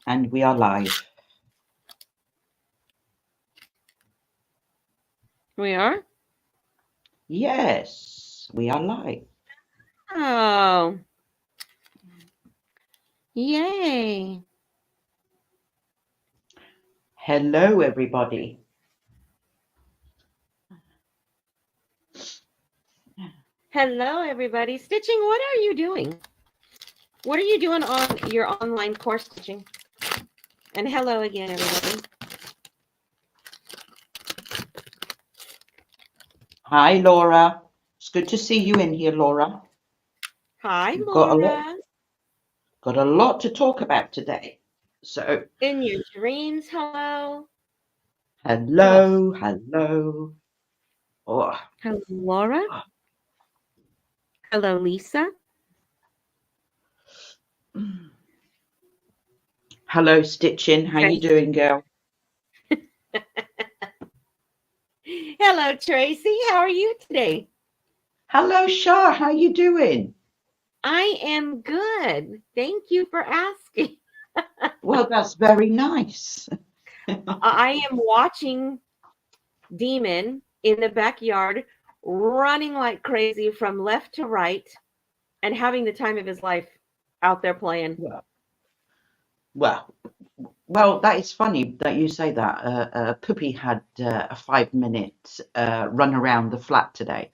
And we are live. We are? Yes, we are live. Oh, yay. Hello, everybody. Hello, everybody. Stitching, what are you doing? What are you doing on your online course, Stitching? And hello again, everybody. Hi, Laura. It's good to see you in here, Laura. Hi, We've Laura. got a lot to talk about today. So, In your dreams, hello. hello. Oh, Hello, Laura. Hello, Lisa. hello, Stitching. How you doing, girl? Hello, Tracy. How are you today? Hello, Shah. How you doing? I am good. Thank you for asking. Well, that's very nice. I am watching Demon in the backyard running like crazy from left to right and having the time of his life out there playing. Well, that is funny that you say that. Puppy had a 5 minute run around the flat today.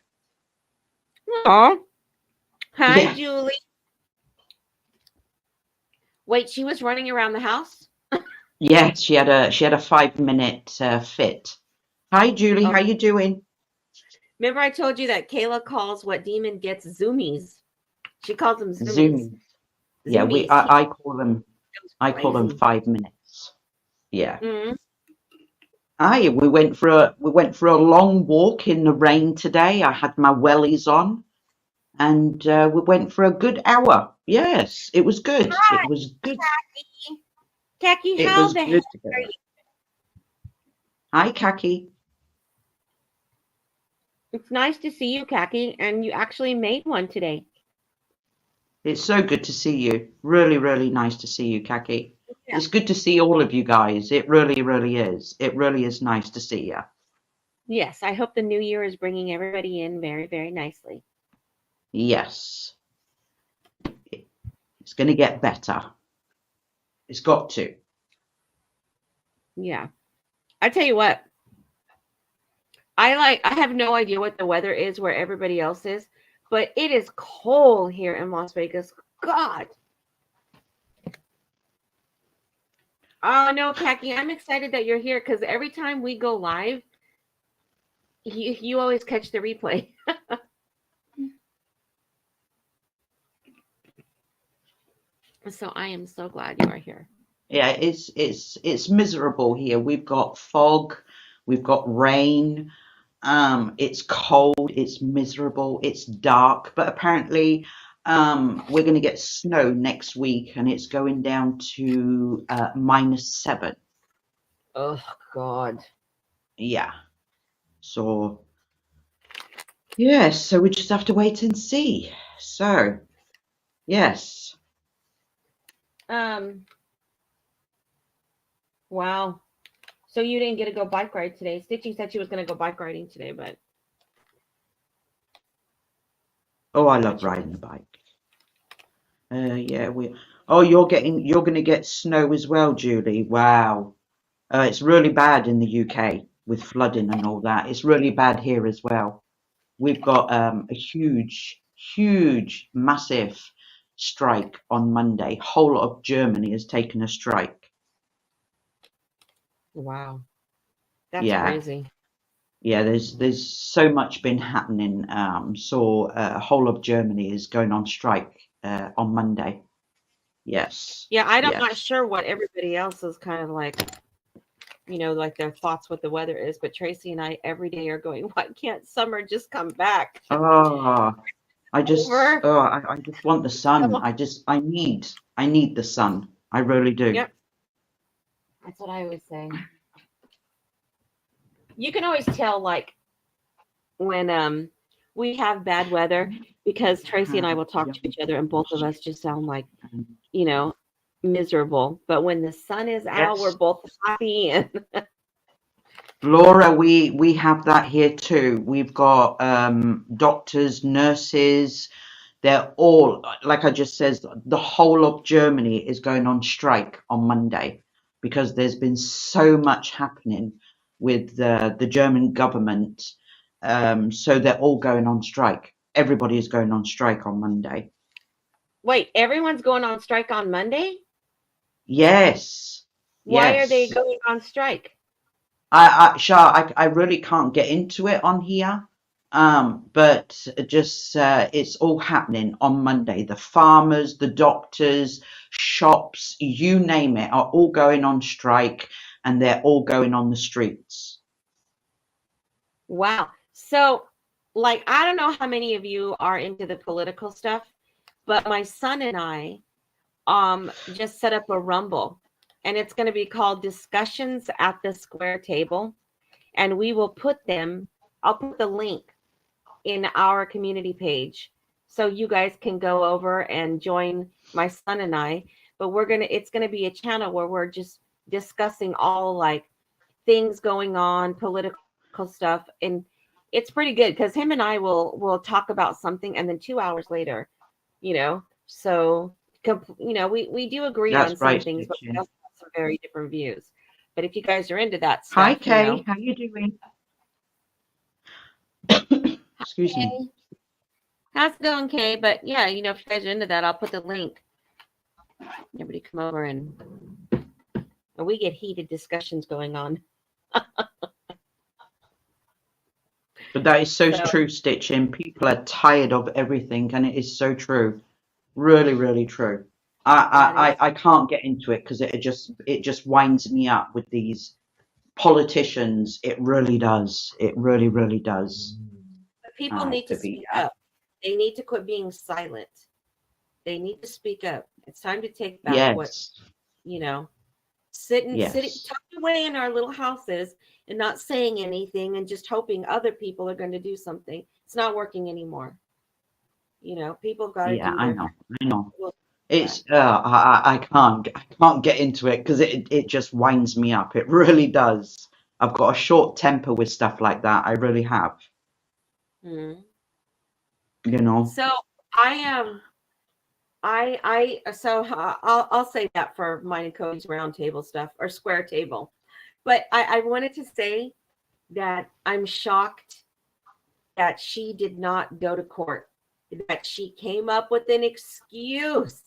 Oh, hi, Yeah, Julie. Wait, she was running around the house? yeah, she had a 5 minute fit. Hi, Julie, Oh, how you doing? remember I told you that Kayla calls what Demon gets zoomies. She calls them zoomies. Zooming. Yeah, Zoomies. He I call them goes 5 minutes. Yeah. Mm-hmm. Aye, we went for a long walk in the rain today. I had my wellies on, and we went for a good hour. Yes, it was good. It was good. Kaki, It how was the heck good are together. you? Hi, Kaki. It's nice to see you, Kaki, and you actually made one today. It's so good to see you. Really, really nice to see you, Kaki. Yeah. It's good to see all of you guys. It really, really is. It really is nice to see you. Yes, I hope the new year is bringing everybody in very, very nicely. Yes. It's going to get better. It's got to. Yeah. I tell you what, I have no idea what the weather is where everybody else is, but it is cold here in Las Vegas. God. Oh no, Kaki, I'm excited that you're here because every time we go live, you always catch the replay. So I am so glad you are here. Yeah, it's miserable here. We've got fog, we've got rain. It's cold, it's miserable, it's dark, but apparently we're going to get snow next week and it's going down to -7. Oh God. Yeah. So, yes, so we just have to wait and see. So, yes. Um. Wow. So you didn't get to go bike ride today. Stitching said she was going to go bike riding today, but Oh, I love riding a bike. Yeah, Oh, you're going to get snow as well, Julie. Wow. It's really bad in the UK with flooding and all that. It's really bad here as well. We've got a huge, massive strike on Monday. Whole of Germany has taken a strike. wow, that's Yeah, crazy. yeah. There's so much been happening. Whole of Germany is going on strike on Monday. Yes, Yeah, I'm not yes. sure what everybody else is kind of like, like their thoughts what the weather is, but Tracy and I every day are going, why can't summer just come back? Oh, Over. I just want the Come sun. on. I need the sun. I really do. Yep, that's what I always say. You can always tell like when we have bad weather because Tracy and I will talk to each other and both of us just sound like, you know, miserable. But when the sun is out, we're Yes. both happy. And Laura, we have that here too. We've got doctors, nurses. They're all, like I just says, the whole of Germany is going on strike on Monday because there's been so much happening with the German government. So they're all going on strike. Everybody is going on strike on Monday. wait, everyone's going on strike on Monday? Yes. Why are they Yes. going on strike? Shah, I really can't get into it on here. But just it's all happening on Monday. The farmers, the doctors, shops, you name it, are all going on strike, and they're all going on the streets. Wow. So, like, I don't know how many of you are into the political stuff, but my son and I just set up a Rumble, and it's going to be called Discussions at the Square Table, and we will put them. I'll put the link in our community page so you guys can go over and join my son and I. But it's gonna be a channel where we're just discussing all like things going on, political stuff, and it's pretty good because him and I will talk about something, and then 2 hours later, so we do agree That's on some right, things, but we Stitchy. also have some very different views. But if you guys are into that Hi, stuff, Kay. How you doing? Excuse me. hey, how's it going, Kay? But yeah, if you guys are into that, I'll put the link. Everybody come over and we get heated discussions going on. But that is so So true, Stitching. People are tired of everything, and it is so true. Really, really true. that is I can't get into it because it just winds me up with these politicians. It really does. It really, really does. people need to To be speak up. They need to quit being silent. They need to speak up. It's time to take back what yes, sitting yes, tucked away in our little houses and not saying anything and just hoping other people are going to do something. It's not working anymore. People have got to yeah. do I their know, I know. will. It's I can't get into it because it just winds me up. It really does. I've got a short temper with stuff like that. I really have. Mhm. You know. So I am. I'll say that for mine and Cody's round table stuff or square table. But I wanted to say that I'm shocked that she did not go to court, that she came up with an excuse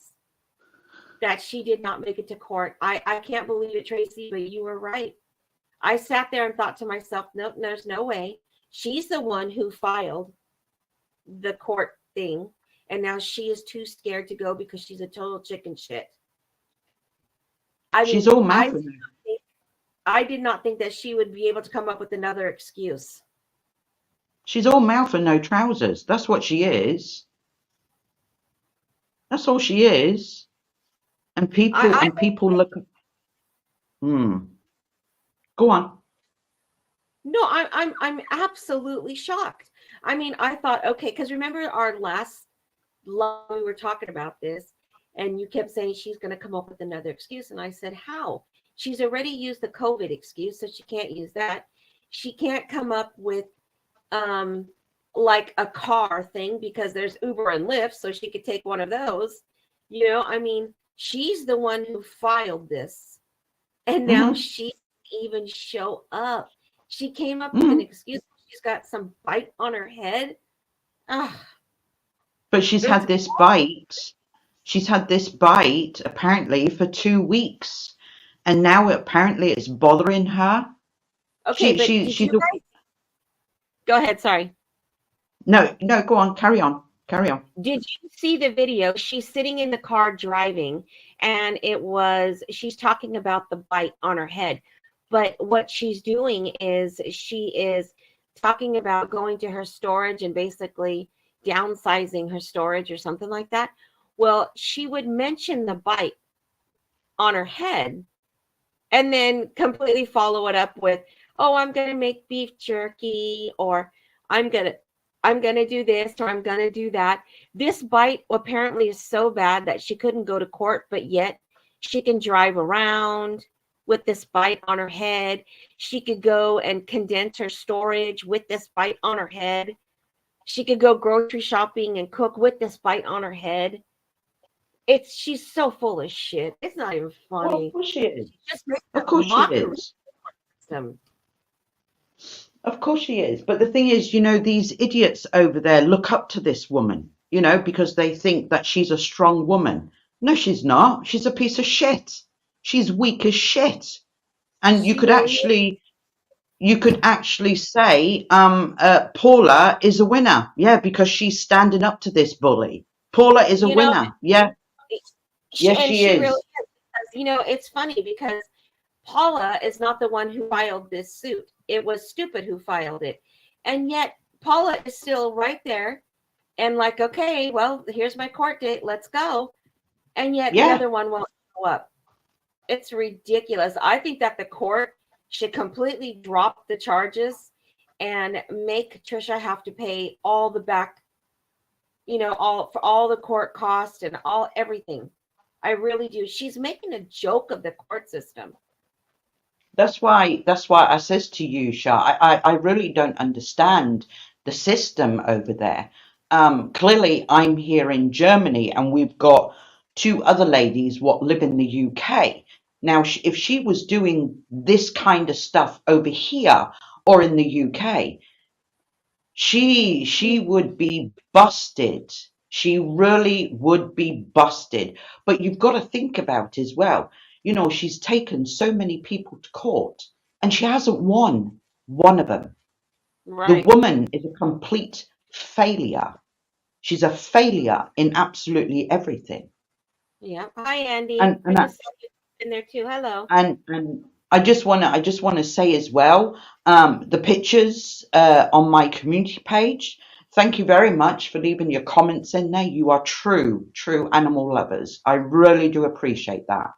that she did not make it to court. I can't believe it, Tracy, but you were right. I sat there and thought to myself, nope, there's no way. She's the one who filed the court thing, and now she is too scared to go because she's a total chicken shit. I She's mean, all mouth and I did not think that she would be able to come up with another excuse. she's all mouth and no trousers. That's what she is. That's all she is. And I people look. Go on. No, I'm absolutely shocked. I mean, I thought, okay, because remember our last live, we were talking about this, and you kept saying she's going to come up with another excuse, and I said, how? She's already used the COVID excuse, so she can't use that. She can't come up with like a car thing because there's Uber and Lyft, so she could take one of those. I mean, she's the one who filed this, and now Hmm. she even show up. She came up with an Hmm. excuse. She's got some bite on her head. Ah, But she's it's had this bite. She's had this bite apparently for 2 weeks, and now apparently it's bothering her. okay. But did She's you guys go ahead? Sorry. no, no. Go on, carry on, carry on. Did you see the video? She's sitting in the car driving, and she's talking about the bite on her head. But what she's doing is she is talking about going to her storage and basically downsizing her storage or something like that. Well, she would mention the bite on her head and then completely follow it up with, "Oh, I'm going to make beef jerky," or I'm going to do this, or I'm going to do that. This bite apparently is so bad that she couldn't go to court, but yet She can drive around with this bite on her head. She could go and condense her storage with this bite on her head. She could go grocery shopping and cook with this bite on her head. She's so full of shit. It's not even Well, of funny. course she is. She just makes Of a course she mockery is. of them. Of course she is. But the thing is, these idiots over there look up to this woman, because they think that she's a strong woman. No, she's not. She's a piece of shit. She's weak as shit. And She really is. you could actually say Paula is a winner. Yeah, because she's standing up to this bully. Paula is a You know, winner. Yeah. Yes, and she she really is. is. Because, it's funny because Paula is not the one who filed this suit. It was Stupid who filed it. And yet Paula is still right there and like, okay, well, here's my court date. Let's go. And yet the Yeah. other one won't show up. It's ridiculous. I think that the court should completely drop the charges and make Trisha have to pay all the back, all the court costs and everything. I really do. She's making a joke of the court system. That's why I says to you, Shah, I really don't understand the system over there. Clearly, I'm here in Germany, and we've got two other ladies what live in the UK. Now, if she was doing this kind of stuff over here or in the UK, she would be busted. She really would be busted. But you've got to think about as well. She's taken so many people to court and she hasn't won one of them. The Right. woman is a complete failure. She's a failure in absolutely everything. Yeah. Hi, Andy. And I just saw you in there too. Hello. and I just want to say as well, the pictures on my community page. Thank you very much for leaving your comments in there. You are true animal lovers. I really do appreciate that.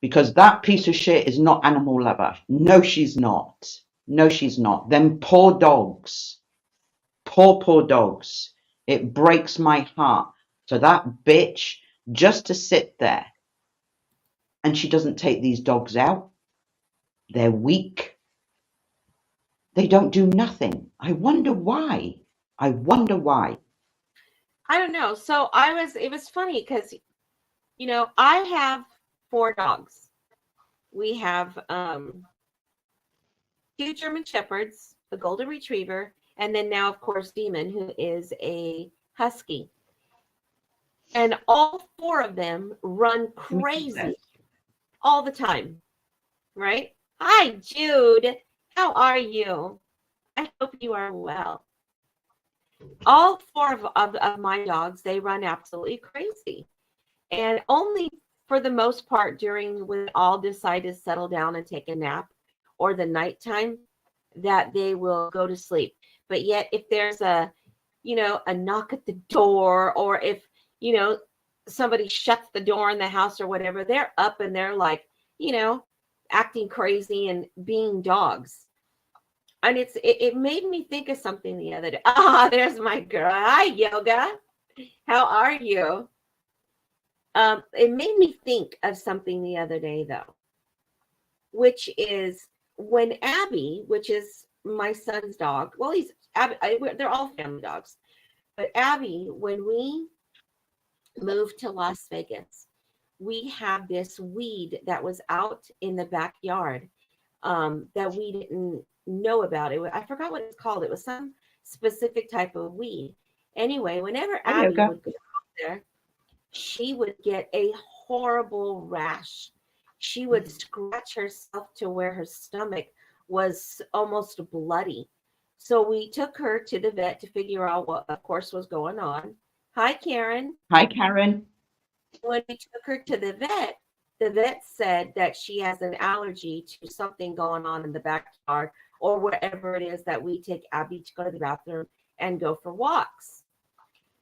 Because that piece of shit is not animal lover. No, she's not. No, she's not. Them poor dogs. Poor dogs. It breaks my heart. So that bitch, just to sit there and she doesn't take these dogs out. They're weak. They don't do nothing. I wonder why. I wonder why. I don't know. So it was funny because, I have 4 dogs. We have 2 German Shepherds, a Golden Retriever, and then now, of course, Demon, who is a Husky. And all 4 of them run crazy all the time, right? Hi, Jude. How are you? I hope you are well. All 4 of my dogs, they run absolutely crazy. And only for the most part during when all decide to settle down and take a nap or the nighttime that they will go to sleep. But yet if there's a knock at the door, or if, somebody shuts the door in the house or whatever, they're up and they're like, acting crazy and being dogs. And it made me think of something the other day. There's my girl. Hi, Yoga. How are you? It made me think of something the other day, though, which is when Abby, which is my son's dog, well, they're all family dogs, but Abby, when we moved to Las Vegas, we had this weed that was out in the backyard that we didn't know about. I forgot what it's called. It was some specific type of weed. Anyway, whenever Abby would go out there, she would get a horrible rash. She would scratch herself to where her stomach was almost bloody. So we took her to the vet to figure out what, of course, was going on. Hi, Karen. Hi, Karen. When we took her to the vet said that she has an allergy to something going on in the backyard or wherever it is that we take Abby to go to the bathroom and go for walks.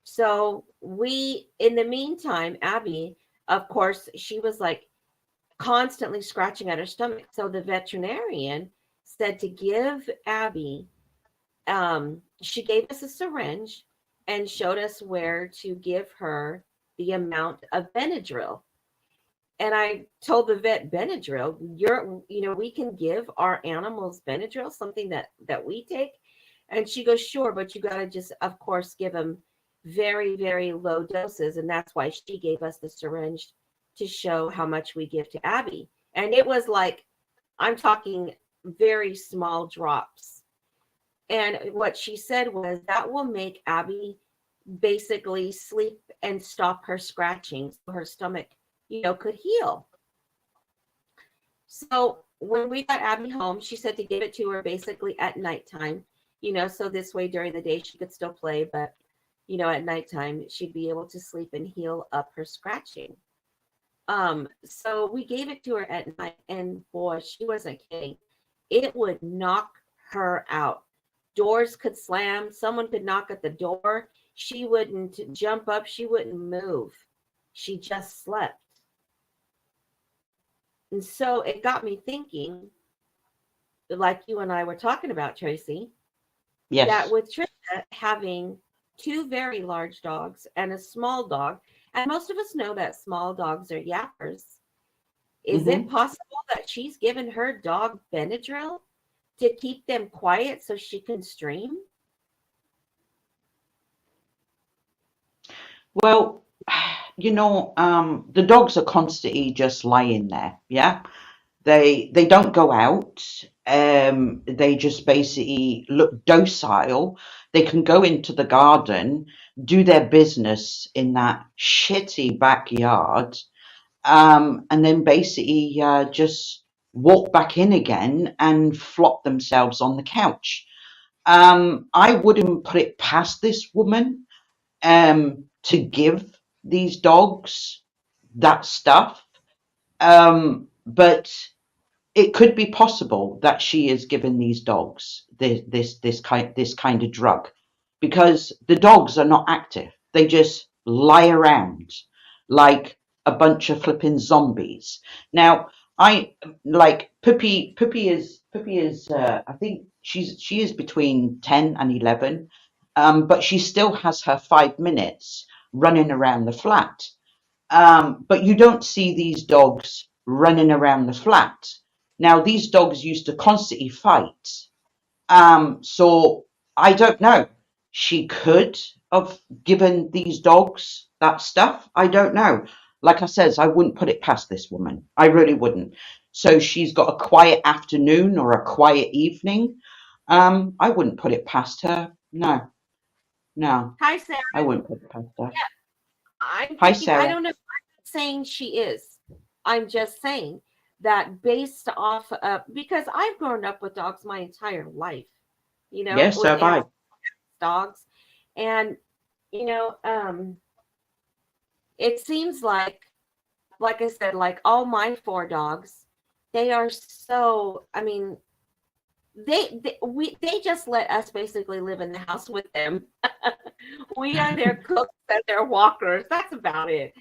So in the meantime, Abby, of course, she was like constantly scratching at her stomach. So the veterinarian said to give Abby, she gave us a syringe and showed us where to give her the amount of Benadryl. And I told the vet, Benadryl, we can give our animals Benadryl, something that we take. And she goes, sure, but you got to just, of course, give them very, very low doses. And that's why she gave us the syringe to show how much we give to Abby. And it was like, I'm talking very small drops. And what she said was that will make Abby basically sleep and stop her scratching so her stomach, could heal. So when we got Abby home, she said to give it to her basically at nighttime, so this way during the day she could still play, but at nighttime she'd be able to sleep and heal up her scratching. So we gave it to her at night, and boy, she wasn't kidding. It would knock her out. Doors could slam, someone could knock at the door. She wouldn't jump up, she wouldn't move. She just slept. And so it got me thinking, like you and I were talking about, Tracy, Yes. that with Trisha having two very large dogs and a small dog, and most of us know that small dogs are yappers, is it possible that she's given her dog Benadryl to keep them quiet so she can stream? Well, the dogs are constantly just lying there. Yeah. They don't go out. They just basically look docile. They can go into the garden, do their business in that shitty backyard, and then basically just walk back in again and flop themselves on the couch. I wouldn't put it past this woman to give these dogs that stuff, but it could be possible that she is giving these dogs this kind of drug, because the dogs are not active. They just lie around like a bunch of flipping zombies. Now, I like Pippi. Pippi is. I think she is between 10 and 11, but she still has her 5 minutes running around the flat. But you don't see these dogs running around the flat. Now, these dogs used to constantly fight. So I don't know. She could have given these dogs that stuff. I don't know. Like I says, I wouldn't put it past this woman. I really wouldn't. So she's got a quiet afternoon or a quiet evening. I wouldn't put it past her. No, no, Hi, Sarah. I wouldn't put it past her. Yeah, I'm Hi, thinking, I Sarah. don't know if I'm not saying she is. I'm just saying that based off of, because I've grown up with dogs my entire life, Yes, so with have I. animals, dogs. And, you know, um, it seems like I said, like all my four dogs, they are so, I mean, they just let us basically live in the house with them. We are their cooks and their walkers. That's about it.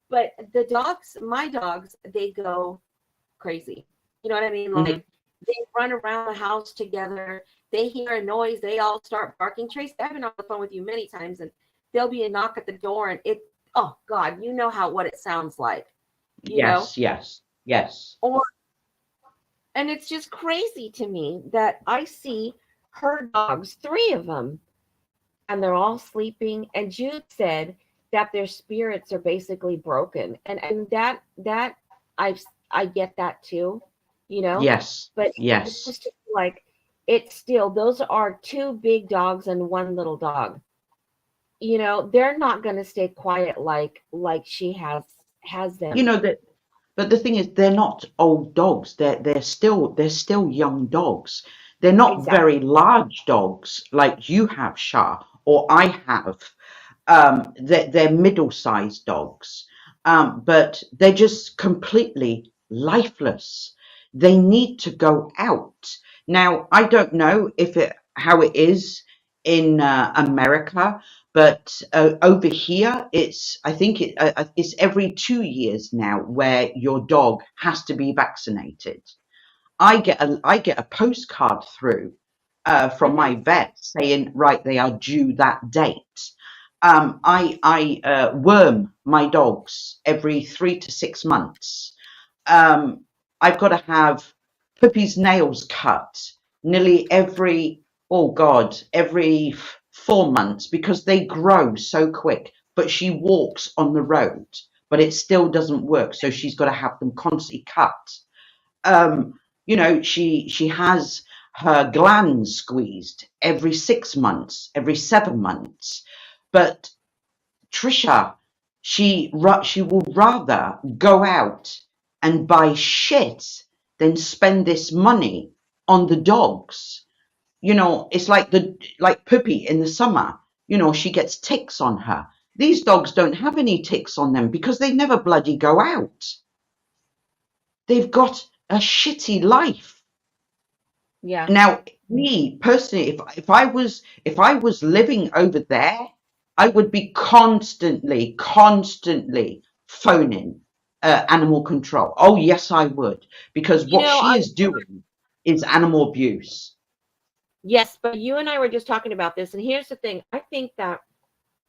But the dogs, my dogs, they go crazy. You know what I mean? Mhm. Like they run around the house together. They hear a noise. They all start barking. Trace, I've been on the phone with you many times, and there'll be a knock at the door, and oh God, you know what it sounds like, you know? Yes, yes, yes. Or and it's just crazy to me that I see her dogs, three of them, and they're all sleeping. And Jude said that their spirits are basically broken, and that I I get that too, you know. Yes, But it's yes. just like it's still those are two big dogs and one little dog. They're not going to stay quiet like she has You them. know that, but the thing is, they're not old dogs. They're still young dogs. They're not Exactly. very large dogs like you have, Shah, or I have. They're middle-sized dogs, but they're just completely lifeless. They need to go out. Now, I don't know how it is in America, but over here, I think it's every 2 years now where your dog has to be vaccinated. I get a postcard through from Hmm. my vet saying, right, they are due that date. I worm my dogs every 3 to 6 months. I've got to have Puppy's nails cut nearly every 4 months because they grow so quick. But she walks on the road, but it still doesn't work. So she's got to have them constantly cut. She has her glands squeezed every 6 months, every 7 months. But Trisha, she will rather go out and buy shit than spend this money on the dogs. It's like Puppy in the summer. She gets ticks on her. These dogs don't have any ticks on them because they never bloody go out. They've got a shitty life. Yeah. Now, me personally, if I was living over there, I would be constantly phoning animal control. Oh yes, I would, because what she is doing is animal abuse. Yes, but you and I were just talking about this, and here's the thing. I think that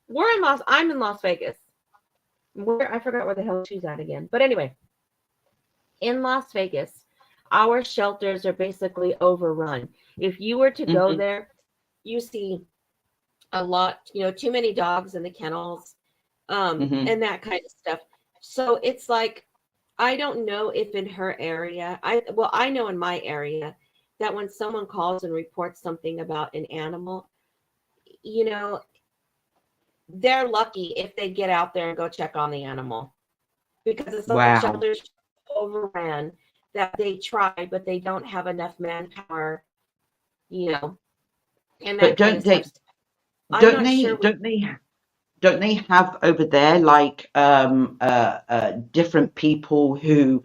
I'm in Las Vegas. I forgot where the hell she's at again. But anyway, in Las Vegas, our shelters are basically overrun. If you were to go there, you see a lot, too many dogs in the kennels, and that kind of stuff. So it's like, I don't know if in her area, I know in my area that when someone calls and reports something about an animal, they're lucky if they get out there and go check on the animal, because it's like shelters overran that they try, but they don't have enough manpower, and that but don't they have over there like different people who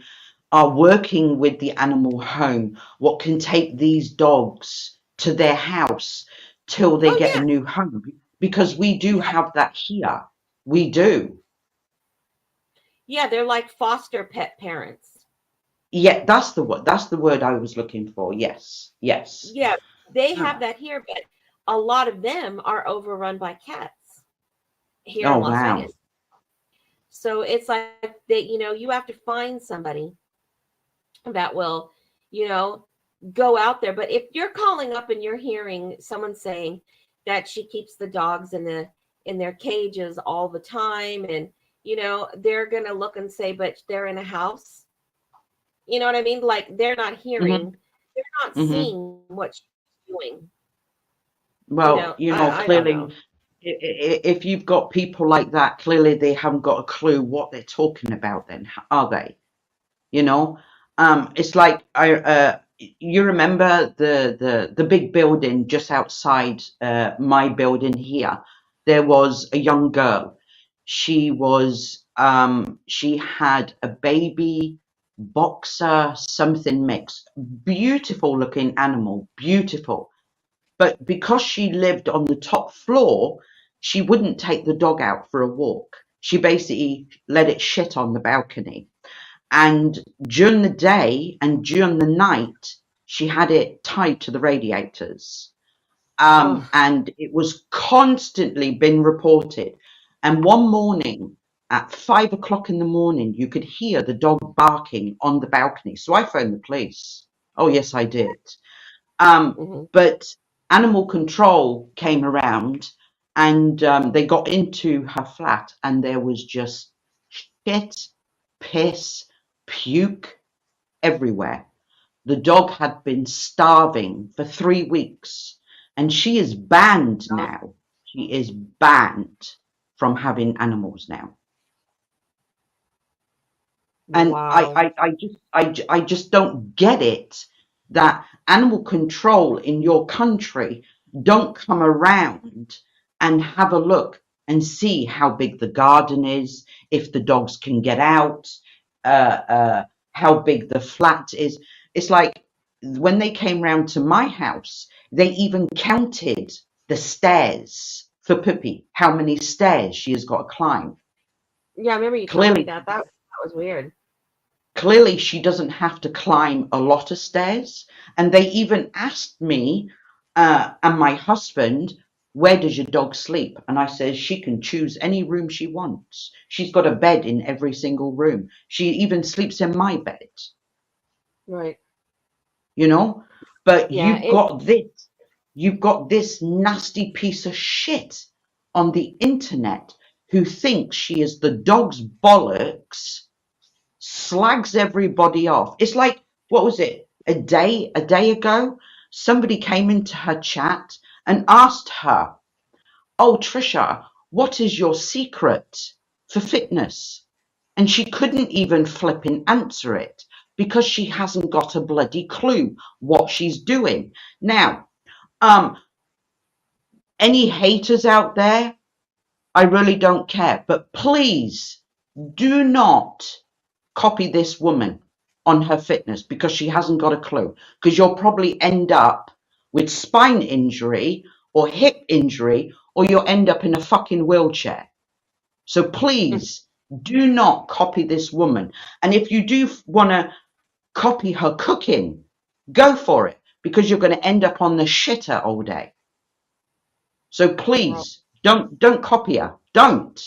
are working with the animal home, what can take these dogs to their house till they get a new home? Because we do have that here. We do. Yeah, they're like foster pet parents. Yeah, that's the word I was looking for. Yes. Yeah, they have that here, but a lot of them are overrun by cats here in Las Vegas. So it's like that, you have to find somebody that will, go out there. But if you're calling up and you're hearing someone saying that she keeps the dogs in their cages all the time, and they're gonna look and say, but they're in a house. You know what I mean? Like, they're not hearing, they're not seeing what she's doing. Well, clearly, if you've got people like that, clearly they haven't got a clue what they're talking about. Then, are they? It's like you remember the big building just outside my building here. There was a young girl. She had a baby boxer something mix. Beautiful looking animal, beautiful. But because she lived on the top floor, she wouldn't take the dog out for a walk. She basically let it shit on the balcony. And during the day and during the night, she had it tied to the radiators. And it was constantly been reported. And one morning at 5 o'clock in the morning, you could hear the dog barking on the balcony. So I phoned the police. Oh, yes, I did. But animal control came around, and they got into her flat, and there was just shit, piss, puke everywhere. The dog had been starving for 3 weeks, and she is banned now. She is banned from having animals now. And I just don't get it, that animal control in your country don't come around and have a look and see how big the garden is, if the dogs can get out, how big the flat is. It's like when they came round to my house, they even counted the stairs for Puppy, how many stairs she has got to climb. Yeah, I remember you told me that. That was weird. Clearly, she doesn't have to climb a lot of stairs. And they even asked me and my husband, where does your dog sleep? And I says, she can choose any room she wants. She's got a bed in every single room. She even sleeps in my bed, Right. you know? But Yeah. you've got this nasty piece of shit on the internet who thinks she is the dog's bollocks, slags everybody off. It's like, what was it? A day ago, somebody came into her chat and asked her, "Oh, Trisha, what is your secret for fitness?" And she couldn't even flipping answer it because she hasn't got a bloody clue what she's doing. Now, any haters out there, I really don't care, but please do not copy this woman on her fitness because she hasn't got a clue, because you'll probably end up with spine injury or hip injury, or you'll end up in a fucking wheelchair. So please do not copy this woman. And if you do want to copy her cooking, go for it, because you're going to end up on the shitter all day. So please don't copy her. Don't.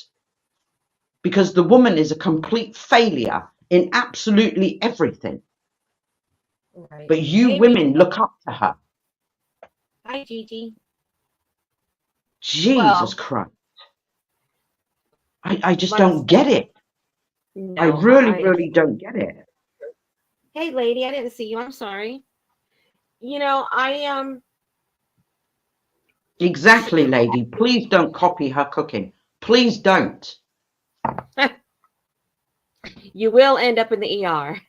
Because the woman is a complete failure in absolutely everything. Right. But you Hey, women look up to her. hi, Gigi. Jesus Well, Christ. I just like I don't said, get it. I no, really, really don't get it. Hey, lady, I didn't see you. I'm sorry. You know, Exactly, lady. Please don't copy her cooking. Please don't. you will end up in the ER.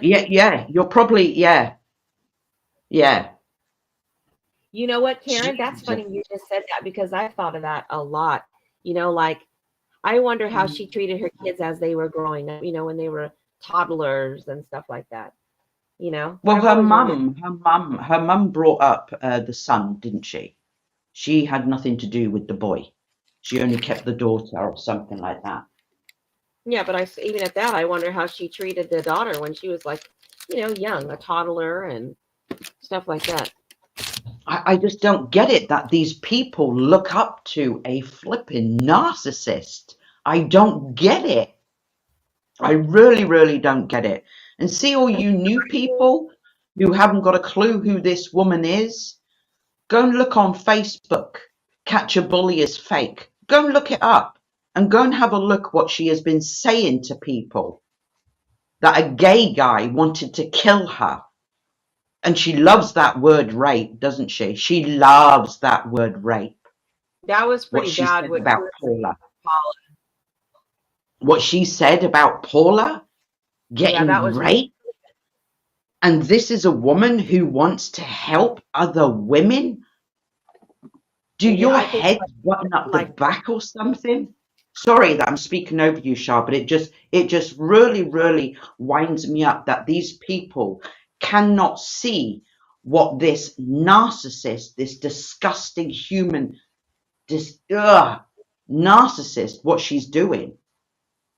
Yeah. You're probably, yeah. You know what, Karen? That's Jesus. funny you just said that because I've thought of that a lot. You know, like I wonder how she treated her kids as they were growing up, you know, when they were toddlers and stuff like that. You know, Well, I've always wondered. her mum brought up the son, didn't she? She had nothing to do with the boy. She only kept the daughter or something like that. Yeah, but even at that, I wonder how she treated the daughter when she was like, you know, young, a toddler and stuff like that. I just don't get it that these people look up to a flipping narcissist. I don't get it. I really, really don't get it. And see all you new people who haven't got a clue who this woman is, go and look on Facebook. Catch a Bully is Fake. Go and look it up and go and have a look what she has been saying to people. That a gay guy wanted to kill her. And she loves that word rape, doesn't she? She loves that word rape. That was What pretty she bad. said What you about were saying, Paula. Paula. What she said about Paula Yeah, that getting was really. raped. And this is a woman who wants to help other women. Do Yeah, your I think heads button up the like back or something? Sorry that I'm speaking over you, Shah, but it just really, really winds me up that these people cannot see what this narcissist, this disgusting human, this narcissist, what she's doing.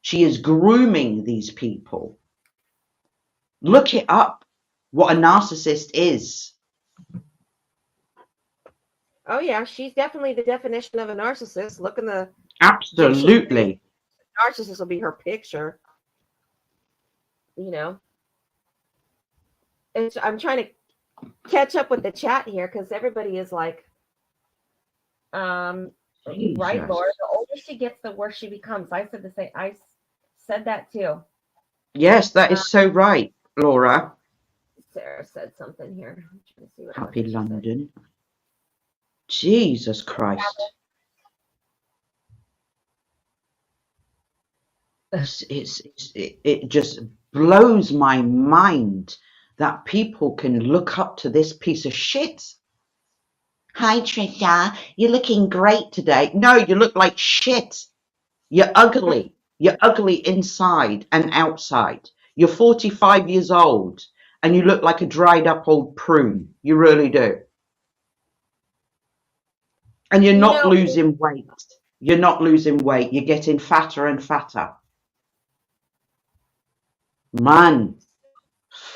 She is grooming these people. Look it up, what a narcissist is. oh yeah, she's definitely the definition of a narcissist. Look in the dictionary. Absolutely. Narcissist will be her picture. You know, and I'm trying to catch up with the chat here because everybody is like, right, Jesus. Laura. The older she gets, the worse she becomes. I said the same. I said that too. Yes, that is so right, Laura. Sarah said something here. I'm trying to see what it was Happy that she said. London. Jesus Christ. It just blows my mind that people can look up to this piece of shit. Hi, Trisha. You're looking great today. No, you look like shit. You're ugly. You're ugly inside and outside. You're 45 years old and you look like a dried up old prune. You really do. And you're You not know, losing weight. You're not losing weight. You're getting fatter and fatter. Man.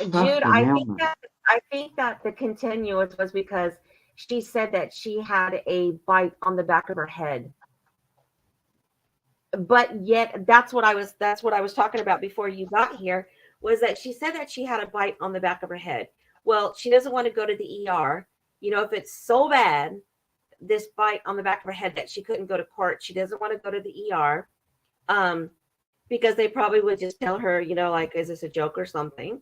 Jude, Fucking hell, man. I think that the continuous was because she said that she had a bite on the back of her head. But yet that's what I was talking about before you got here, was that she said that she had a bite on the back of her head. Well, she doesn't want to go to the ER. If it's so bad, this bite on the back of her head, that she couldn't go to court, she doesn't want to go to the ER. Because they probably would just tell her, like, is this a joke or something?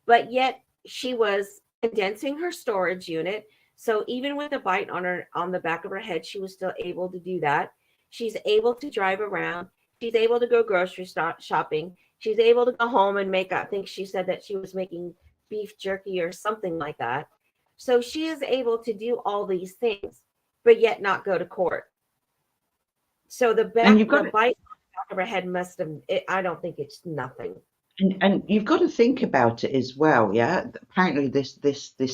But yet she was condensing her storage unit. So even with a bite on the back of her head, she was still able to do that. She's able to drive around. She's able to go grocery shopping. She's able to go home and make, I think she said that she was making beef jerky or something like that. So she is able to do all these things, but yet not go to court. So the bite on the back of her head must have, I don't think it's nothing. And you've got to think about it as well, yeah. Apparently, this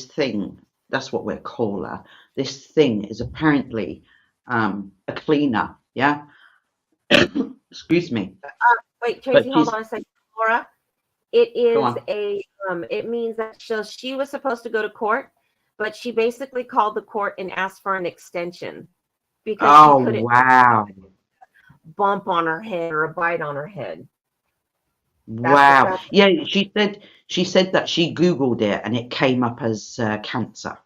thing, that's what we'll call her. This thing is apparently a cleaner, yeah. Excuse me. Wait, Tracy, hold on a second, Laura. It is it means that she was supposed to go to court, but she basically called the court and asked for an extension because she couldn't bump on her head or a bite on her head. Wow. Yeah, she said that she Googled it and it came up as cancer.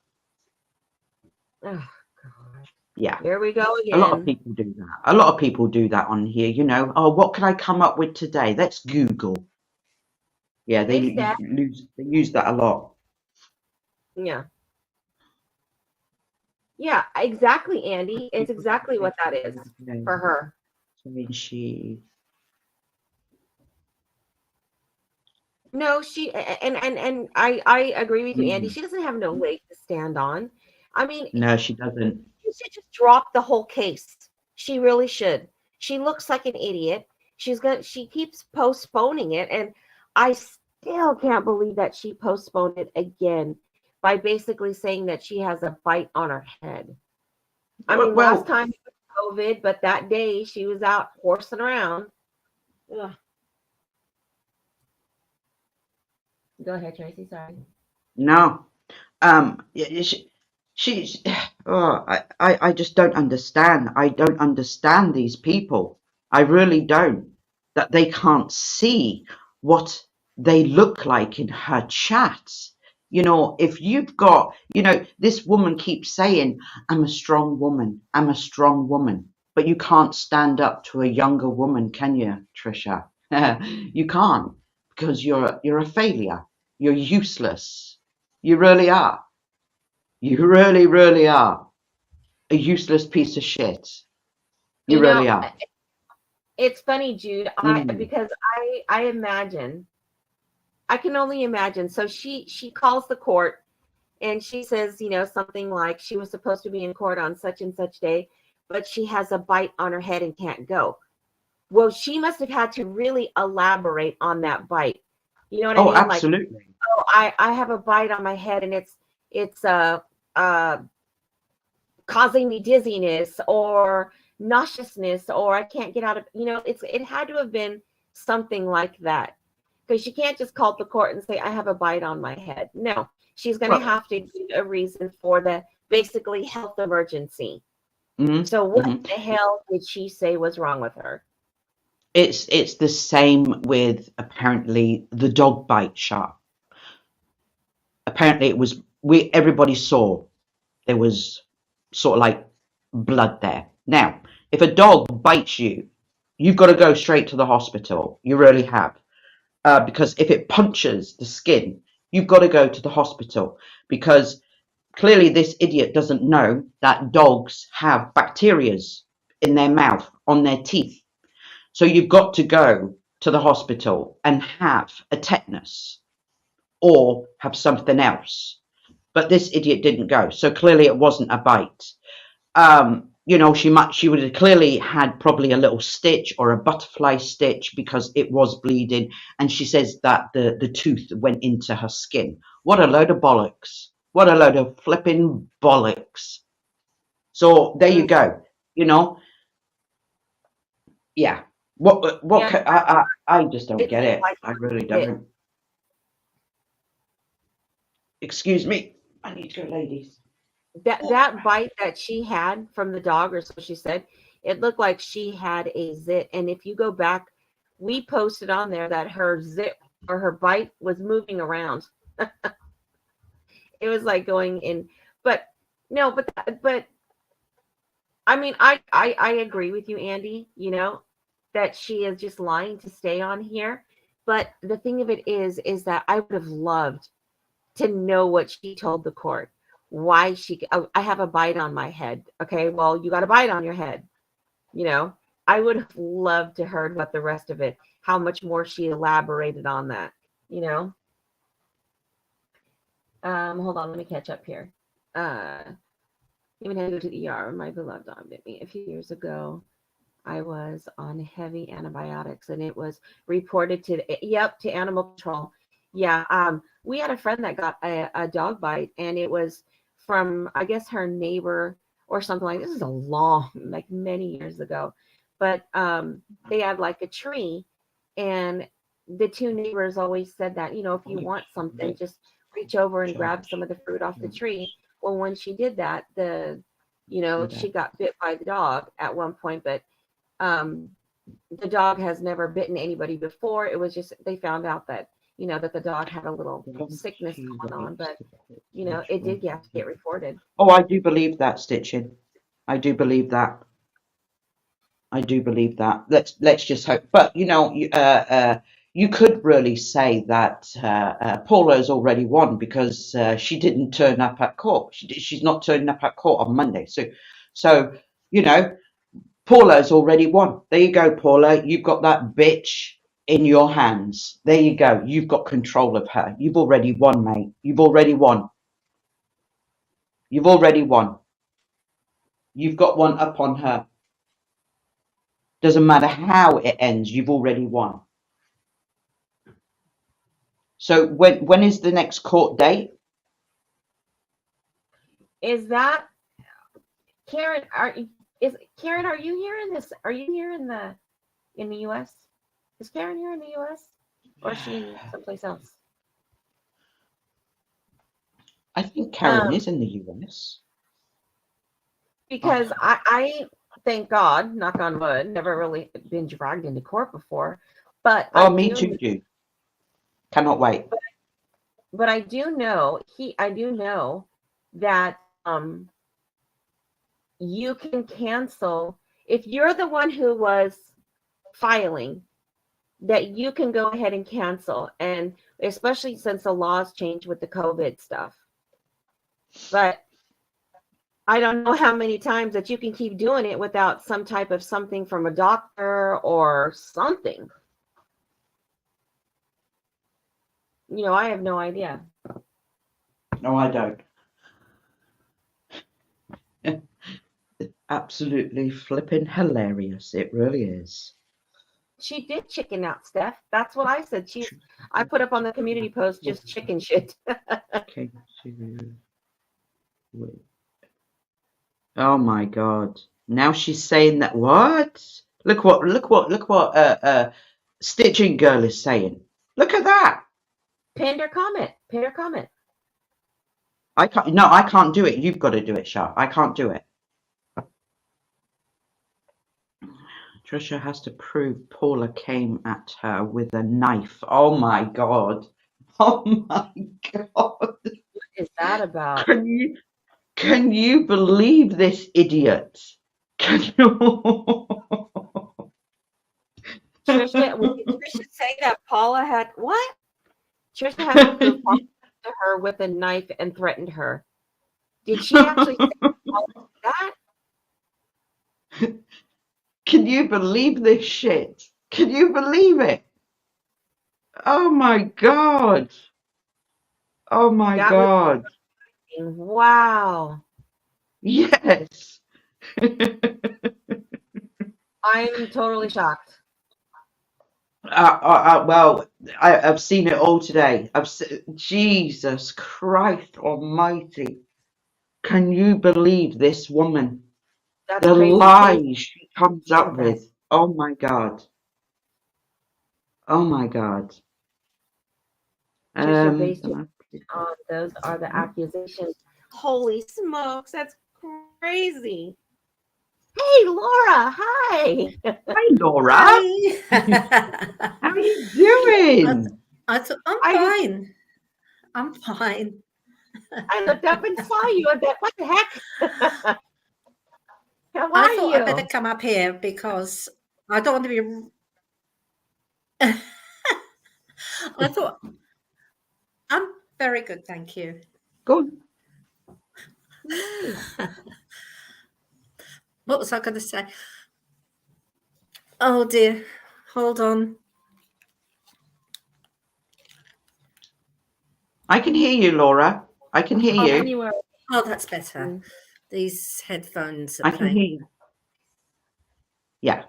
Oh, God. Yeah. Here we go again. A lot of people do that. A lot of people do that on here, Oh, what can I come up with today? Let's Google. Yeah, they use that a lot. Yeah. Yeah, exactly, Andy. It's exactly what that is for her. No, she and I agree with you, Andy. She doesn't have no leg to stand on. I mean, no, she doesn't. She should just drop the whole case. She really should. She looks like an idiot. She keeps postponing it, and I still can't believe that she postponed it again by basically saying that she has a bite on her head. I mean, last time it was COVID, but that day she was out horsing around. Ugh. Go ahead, Tracy. Sorry. No. She's. Oh, I just don't understand. I don't understand these people. I really don't. That they can't see what they look like in her chats. If you've got, this woman keeps saying, I'm a strong woman. I'm a strong woman. But you can't stand up to a younger woman, can you, Trisha? You can't, because you're a failure. You're useless. You really are. You really, really are a useless piece of shit. You really are. It's funny, Jude, because I imagine, I can only imagine. So she calls the court and she says, something like she was supposed to be in court on such and such day, but she has a bite on her head and can't go. Well, she must have had to really elaborate on that bite. You know what I mean? Absolutely. Like, I have a bite on my head and it's causing me dizziness or nauseousness, or I can't get out of, it had to have been something like that, because she can't just call the court and say, I have a bite on my head. No, she's going to have to give a reason for the basically health emergency. So what the hell did she say was wrong with her? It's the same with apparently the dog bite shot. Apparently it was, everybody saw there was sort of like blood there. Now, if a dog bites you, you've got to go straight to the hospital. You really have. Because if it punches the skin, you've got to go to the hospital, because clearly this idiot doesn't know that dogs have bacteria in their mouth, on their teeth. So you've got to go to the hospital and have a tetanus or have something else. But this idiot didn't go. So clearly it wasn't a bite. She would have clearly had probably a little stitch or a butterfly stitch because it was bleeding. And she says that the tooth went into her skin. What a load of bollocks. What a load of flipping bollocks. So there you go. Yeah. I just don't get it. I really don't. Excuse me. I need to go, ladies. that bite that she had from the dog, or so she said, it looked like she had a zit. And if you go back, we posted on there that her zit or her bite was moving around. It was like going in, but no, but I mean, I agree with you, Andy. You know that she is just lying to stay on here. But the thing of it is that I would have loved to know what she told the court. Why she? Oh, I have a bite on my head. Okay, well, you got a bite on your head. You know, I would have loved to heard what the rest of it, how much more she elaborated on that. You know, hold on, let me catch up here. Even had to go to the ER. My beloved dog bit me a few years ago. I was on heavy antibiotics, and it was reported to animal control. Yeah, we had a friend that got a dog bite, and it was from, I guess, her neighbor or something like this. Is a long, like many years ago, but they had like a tree, and the two neighbors always said that, you know, if you want something, just reach over and grab some of the fruit off the tree. Well, when she did that, she got bit by the dog at one point, but um, the dog has never bitten anybody before. It was just they found out that that the dog had a little sickness going on, but it did have to get reported. Oh, I do believe that, Stitching. I do believe that. I do believe that. Let's just hope. But you could really say that Paula's already won because she didn't turn up at court. She's not turning up at court on Monday. So Paula's already won. There you go, Paula. You've got that bitch in your hands. There you go. You've got control of her. You've already won, mate. You've already won. You've already won. You've got one up on her. Doesn't matter how it ends, you've already won. So when is the next court date? Is that Karen? Are you here in this? Are you here in the U.S.? Is Karen here in the U.S. or is she someplace else? I think Karen is in the U.S. Because I thank God, knock on wood, never really been dragged into court before. But me too, dude. Cannot wait. But I do know that you can cancel if you're the one who was filing, that you can go ahead and cancel, and especially since the laws changed with the COVID stuff. But I don't know how many times that you can keep doing it without some type of something from a doctor or something. I have no idea. No, I don't. Absolutely flipping hilarious. It really is. She did chicken out, Steph. That's what I said. I put up on the community post just chicken shit. Okay. Oh my God. Now she's saying that what? Look what Stitching Girl is saying. Look at that. Pinned her comment. I can't do it. You've got to do it, Sharp. I can't do it. Trisha has to prove Paula came at her with a knife. Oh my God. Oh my God. What is that about? Can you believe this idiot? Can you? Trisha say that Paula had what? Trisha had to prove Paula to her with a knife and threatened her. Did she actually say that? Can you believe this shit? Can you believe it? Oh my God. Oh my God. Wow. Yes. I'm totally shocked. Well, I've seen it all today. Jesus Christ Almighty! Can you believe this woman? That's the crazy. lies she comes up with. Oh my God! Oh my God! Trisha, based on those are the accusations. Holy smokes, that's crazy. Hey, Laura, hi. Hi, Laura. Hi. How are you doing? I'm fine. I'm fine. I looked up and saw you. I bet, what the heck? How I are thought you? I'd better come up here because I don't want to be. I thought I'm very good, thank you. Go on. Nice. What was I going to say? Oh dear, hold on. I can hear you, Laura. I can hear you. Anywhere. Oh, that's better. These headphones are I can playing. hear you. Yeah.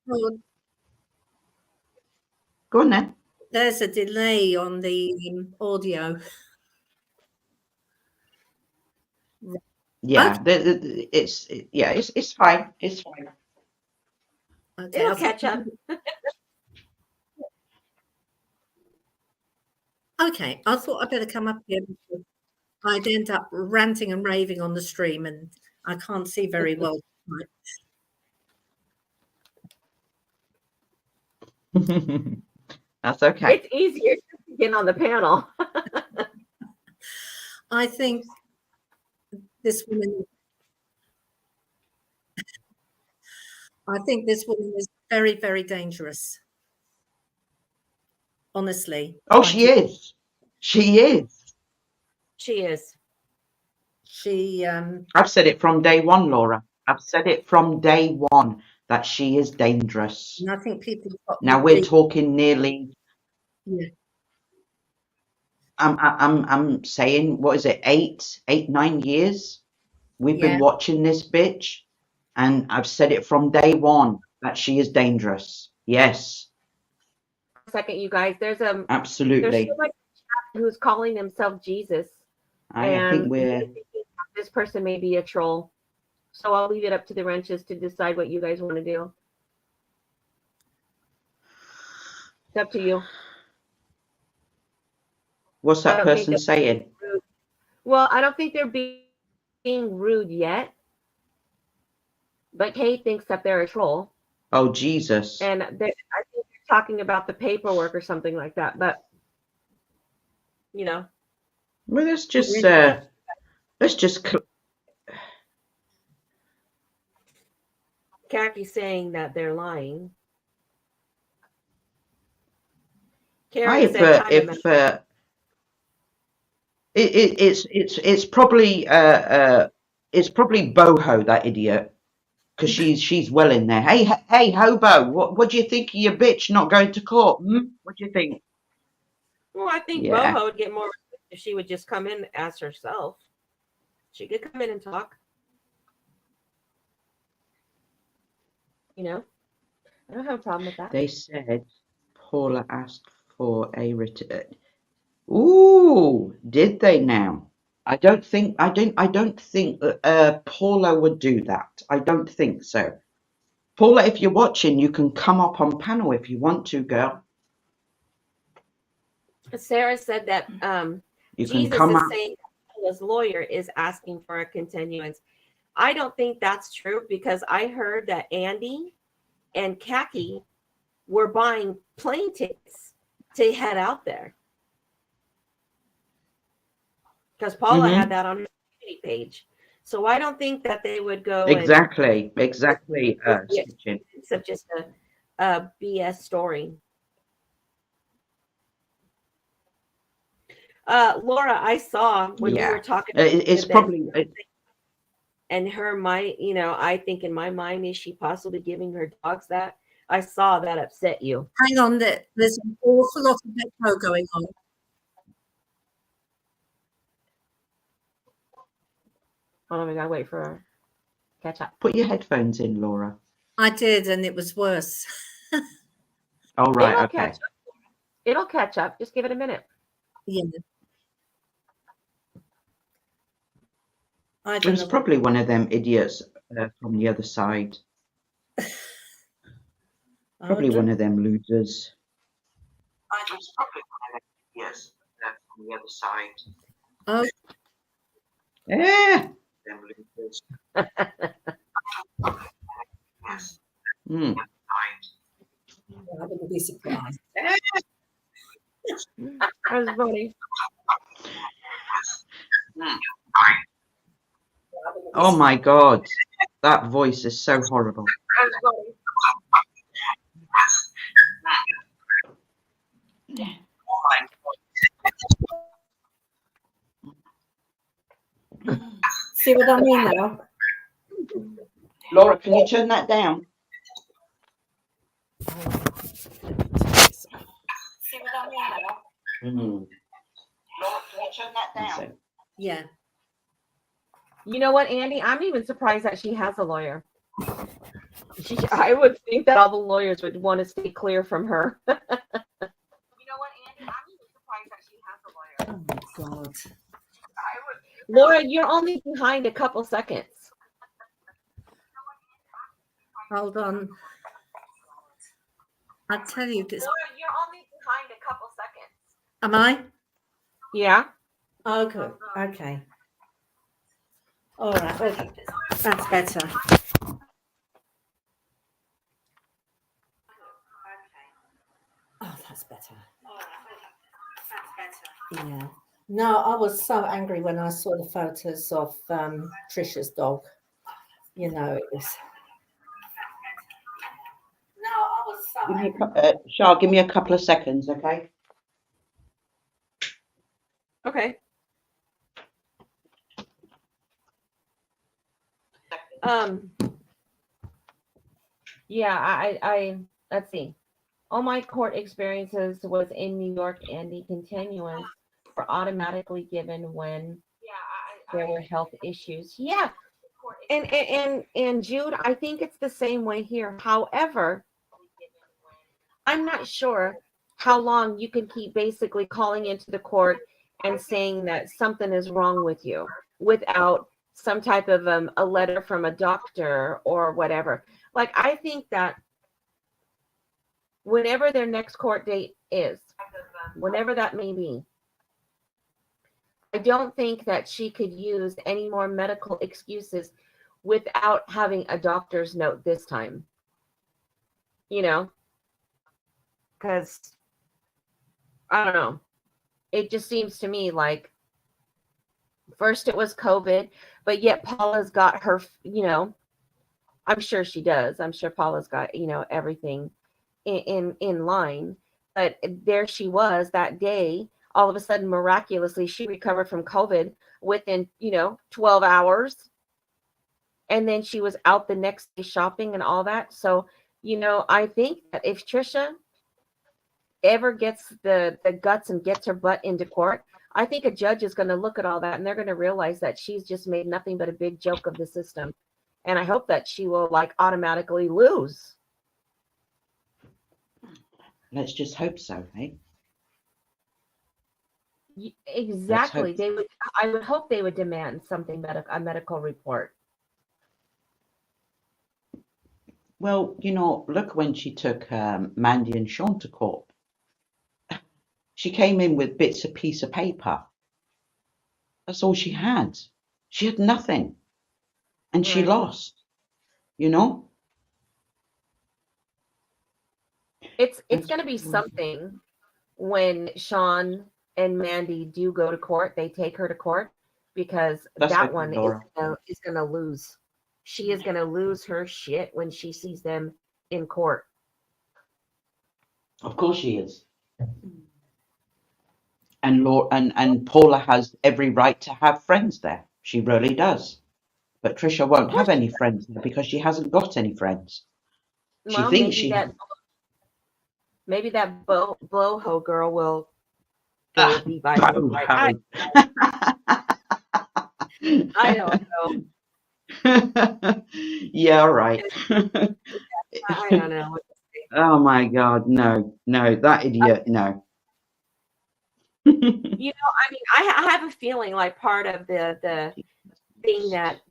Oh, Go on then. there's a delay on the audio. Yeah. It's fine. It's fine. Okay, It'll catch up. Okay, I thought I'd better come up here because I'd end up ranting and raving on the stream, and I can't see very well. That's okay. It's easier to get on the panel. I think this woman. I think this woman is very, very dangerous. Honestly. Oh, she is. She is. She is. She. I've said it from day one, Laura. I've said it from day one that she is dangerous. And I think people. Now we're talking nearly. Yeah. I'm saying, what is it? 9 years. We've been watching this bitch, and I've said it from day one that she is dangerous. Yes. Second, you guys, there's Absolutely. somebody who's calling himself Jesus. I think this person may be a troll. So I'll leave it up to the wrenches to decide what you guys want to do. It's up to you. What's that person saying? Well, I don't think they're being rude yet. But Kate thinks that they're a troll. Oh, Jesus. And I think they're talking about the paperwork or something like that. But, you know. Well, let's just Kaki's saying that they're lying. it's probably Boho, that idiot, because she's well in there. Hey, hobo, what do you think of your bitch not going to court? What do you think? Well, I think Boho would get more respect if she would just come in as herself. She could come in and talk. You know, I don't have a problem with that. They said Paula asked for a return. Ooh, did they now? I don't think Paula would do that. I don't think so. Paula, if you're watching, you can come up on panel if you want to, girl. Sarah said that you Jesus can come is up. saying Paula's lawyer is asking for a continuance. I don't think that's true because I heard that Andy and Kaki were buying plane tickets to head out there. Because Paula had that on her community page. So I don't think that they would go exactly. It's just a BS story. Laura, I saw when you were talking. It's probably. And I think in my mind, is she possibly giving her dogs that? I saw that upset you. Hang on, there's an awful lot of echo going on. Hold on, we gotta wait for her. Catch up. Put your headphones in, Laura. I did, and it was worse. Oh, right, okay. It'll catch up. Just give it a minute. Yeah. It was probably one of them idiots from the other side. Probably one of them losers. It was probably one of them idiots from the other side. Oh, Yeah. Mm. I wouldn't be surprised. That's funny. Oh my God. That voice is so horrible. That's funny. See what I mean now? Laura, can you turn that down? See what I mean now? Mm. Laura, can you turn that down? So, Yeah. You know what, Andy? I'm even surprised that she has a lawyer. I would think that all the lawyers would want to stay clear from her. You know what, Andy? I'm even surprised that she has a lawyer. Oh my God. Laura, you're only behind a couple seconds. Hold on. I tell you this. Laura, you're only behind a couple seconds. Am I? Yeah. Okay. Okay. All right. Okay. That's better. Oh, that's better. Yeah. No, I was so angry when I saw the photos of Trisha's dog. You know, it was. No, I was so give me angry. Shah, give me a couple of seconds, okay? Okay. Yeah, I let's see. All my court experiences was in New York, and the continuance were automatically given when there were health issues. Yeah. And Jude, I think it's the same way here. However, I'm not sure how long you can keep basically calling into the court and saying that something is wrong with you without some type of a letter from a doctor or whatever. Like, I think that whenever their next court date is, whenever that may be, I don't think that she could use any more medical excuses without having a doctor's note this time. You know, because I don't know. It just seems to me like first it was COVID, but yet Paula's got her, I'm sure she does. I'm sure Paula's got, everything in line. But there she was that day. All of a sudden, miraculously, she recovered from COVID within, 12 hours. And then she was out the next day shopping and all that. So, I think that if Trisha ever gets the guts and gets her butt into court, I think a judge is going to look at all that and they're going to realize that she's just made nothing but a big joke of the system. And I hope that she will automatically lose. Let's just hope so, hey? Exactly. I would hope they would demand something, a medical report. Well, look when she took Mandy and Sean to court. She came in with bits of piece of paper. That's all she had. She had nothing. And she lost, It's going to be something when Sean and Mandy do go to court. They take her to court because that one is going to lose. She is going to lose her shit when she sees them in court. Of course she is. And Paula has every right to have friends there. She really does. But Trisha won't have any friends there because she hasn't got any friends. She thinks maybe that blowhole girl will be by I don't know. Yeah, right. I don't know. Oh my God, no, that idiot, no. I have a feeling like part of the thing that